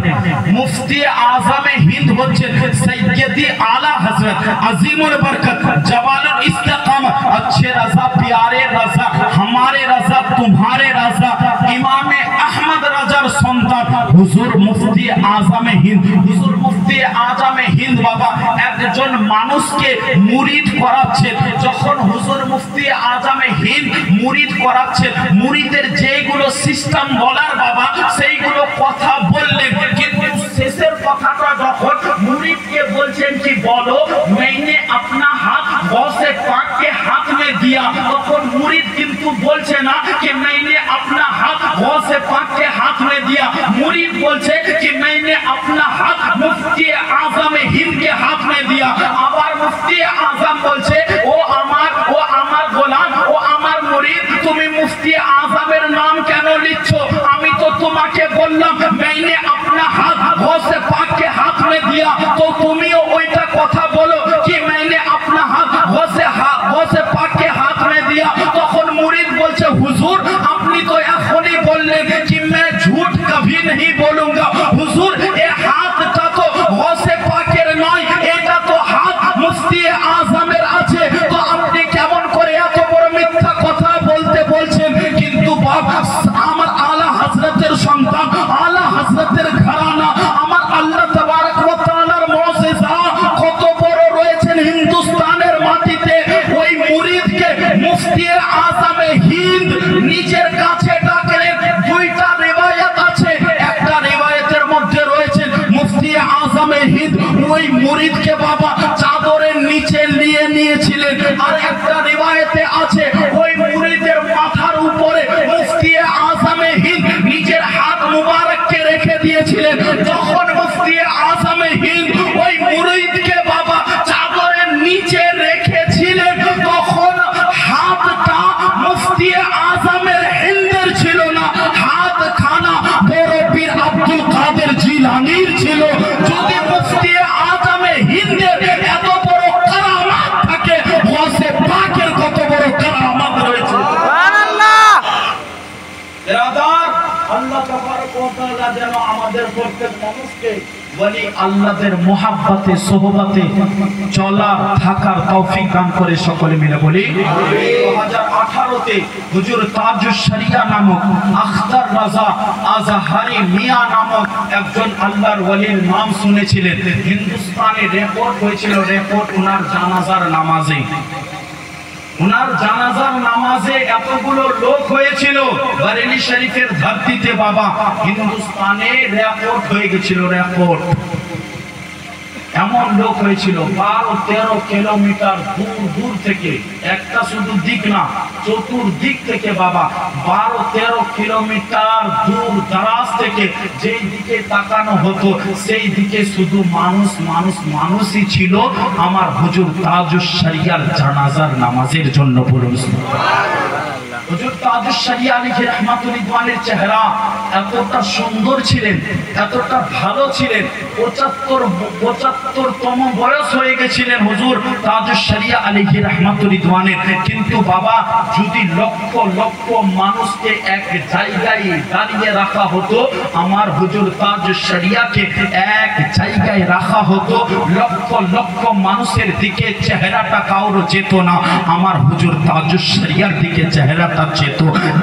মুফতি আজম হিंद হচ্ছে সৈয়দি আলা হযরত আজিমুল বরকত জওয়ানুল ইস্তিকামত अच्छे रजा प्यारे रजा हमारे रजा तुम्हारे रजा इमाम अहमद रजार সন্তান হুজুর মুফতি আজম হিंद। হুজুর মুফতি আজম হিंद বাবা একজন মানুষকে মুরিদ করাচ্ছেন। যখন হুজুর মুফতি আজম হিंद মুরিদ করাচ্ছেন, মুরিদের যেগুলো সিস্টেম বলার বাবা সেইগুলো কথা বললেন, কিন্তু শেষের কথাটা যখন মুরিদকে বলছেন কি বলো मैंने अपना हाथ गौसे पाक के हाथ में दिया, তখন মুরিদ কিন্তু বলছে না कि मैंने अपना हाथ गौसे पाक के हाथ में दिया, मुरीद बोलছে कि मैंने अपना हाथ मुफ्ती आजम हिंद के हाथ में दिया। আবার মুফতি আজম বলছে ও আমার গোলাম ও আমার মুরিদ তুমি মুফতি আজমের নাম কেন লিখছো? আমি তো তোমাকে বললাম मैंने अपना हाथ गौसे पाक के हाथ में दिया, तो তুমিও ওইটা কথা বলো कि मैंने अपना हाथ गौसे पाक के हाथ में दिया। তখন মুরিদ বলছে হুজুর আপনি তো এখনই বললেন कि मैं झूठ कभी नहीं बोलूंगा। হুজুর এই হাতটা তো গৌসে পাকের নয়, এটা তো হাত মুফতি আজমের আছে, তো আপনি কেমন করে এত বড় মিথ্যা কথা বলতে বলছেন? কিন্তু বাবা আমার আলা হযরতের সন্তান, আলা হযরতের ঘরানা, আমার আল্লাহ তাবারক ওয়া তাআলার মুজিজা কত বড় রয়েছেন হিন্দুস্তানের মাটিতে। ওই মুরিদকে মুফতি আজম হিंद নিজের কাছে ডাকলেন। দুইটা রিওয়ায়াত আছে, একটা রিওয়ায়াতের মধ্যে রয়েছে মুফতি আজম হিंद ওই মুরিদকে বাবা চাদরের নিচে নিয়েছিলেন, আর একটা রিওয়ায়াতে আছে ওই মুরিদের মাথার উপরে মুফতি আজম হিंद নিজের হাত মুবারককে রেখে দিয়েছিলেন। যখন মুফতি আজম হিंद ওই মুরিদকে বাবা চাদরের নিচে রেখেছিলেন, তখন হাতটা মুফতি আজমের হিন্দের ছিল না, হাত খানা বড় পীর আব্দুল কাদের জিলানীর ছিল। যদি মুফতি আজম হিন্দের এত বড় কারামাত থাকে, গৌসে পাকের কত বড় কারামাত রয়েছে। সুবহানাল্লাহ। আল্লাহ তাবারক ওয়া তাআলা যেন আমাদের প্রত্যেক মানুষকে ওলি আল্লাহদের মোহাব্বতে সোহবতে চলা থাকার তৌফিক দান করে। সকলে মিলে বলি আমিন। 2018 তে হুজুর তাজুশ শরিয়া নামক আখতার রাজা আজহারি মিয়া নামক একজন আল্লাহর ওলির নাম শুনেছিলেন। হিন্দুস্তানে রেকর্ড হয়েছিল, রেকর্ড ওনার জানাজার নামাজে। ওনার জানাজার নামাজে এতগুলো লোক হয়েছিল বরেলি শরীফের ধরতিতে বাবা, হিন্দুস্তানে রেকর্ড হয়ে গেছিল, রেকর্ড। এমন লোক হয়েছিল 12-13 কিলোমিটার দূর থেকে, একটা শুধু দিক না চতুর্দিক থেকে বাবা 12-13 কিলোমিটার দূর দারাজ থেকে যেই দিকে তাকানো হতো সেই দিকে শুধু মানুষই ছিল আমার হুজুর তাজুশ শরিয়ার জানাজার নামাজের জন্য। বলুন সুবহানাল্লাহ। হুজুর তাজুশ শরিয়া আলাইহি রাহমাতুল্লাহির চেহারা এতটা সুন্দর ছিলেন, এতটা ভালো ছিলেন। 75তম বয়স হয়ে গেছিলেন হুজুর তাজুশ শরিয়া আলাইহি রাহমাতুল্লাহির, কিন্তু বাবা যদি লক্ষ লক্ষ মানুষকে এক জায়গায় দাঁড়িয়ে রাখা হতো, আমার হুজুর তাজুশ শরিয়াকে এক জায়গায় রাখা হতো, লক্ষ লক্ষ মানুষের দিকে চেহারাটা কাউর যেত না, আমার হুজুর তাজুশ শরিয়ার দিকে চেহারাটা যেত।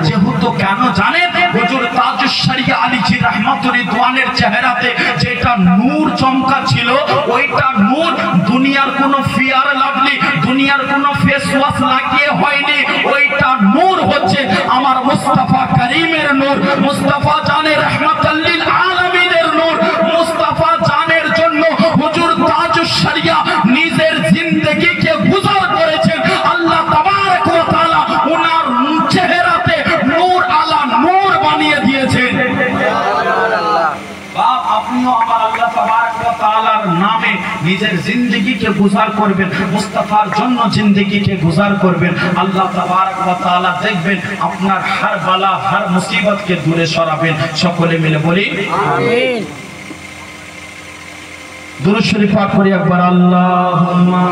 যেহেতু কেন জানেন, হুজুর তাজুশ শরিয়া আলাইহি রাহমাতুল্লাহির চেহারাতে যেটা নূর চমকা ছিল, ওইটা নূর দুনিয়ার কোনো ফিয়ার লাভলি, দুনিয়ার কোনো ফেস ওয়াশ লাগিয়ে হয়নি, ওইটা নূর হচ্ছে আমার মুস্তাফা করিমের নূর, মুস্তাফা জানে রহমাতুল লিল আলামিনের নূর। মুস্তাফা জানের জন্য হুজুর তাজুশ শরিয়া নিজের জিন্দেগিকে গুজার করেছেন। আল্লাহ তাবারক ওয়া তাআলা ওনার চেহারাতে নূর আলা নূর বানিয়ে দিয়েছেন। বাপ আপনিও আমার আল্লাহ তাবারক ওয়া তাআলার নামে নিজের জিন্দেগিকে গুজার করবেন, মুস্তাফার জন্য জিন্দেগিকে গুজার করবেন। আল্লাহ তাবারক ওয়া তাআলা দেখবেন আপনার হর বালা হর মুসিবতকে দূরে সরাবেন। সকলে মিলে বলি আমিন। दुरूद शरीफ पाठ करी एकबार। अल्लाहुम्मा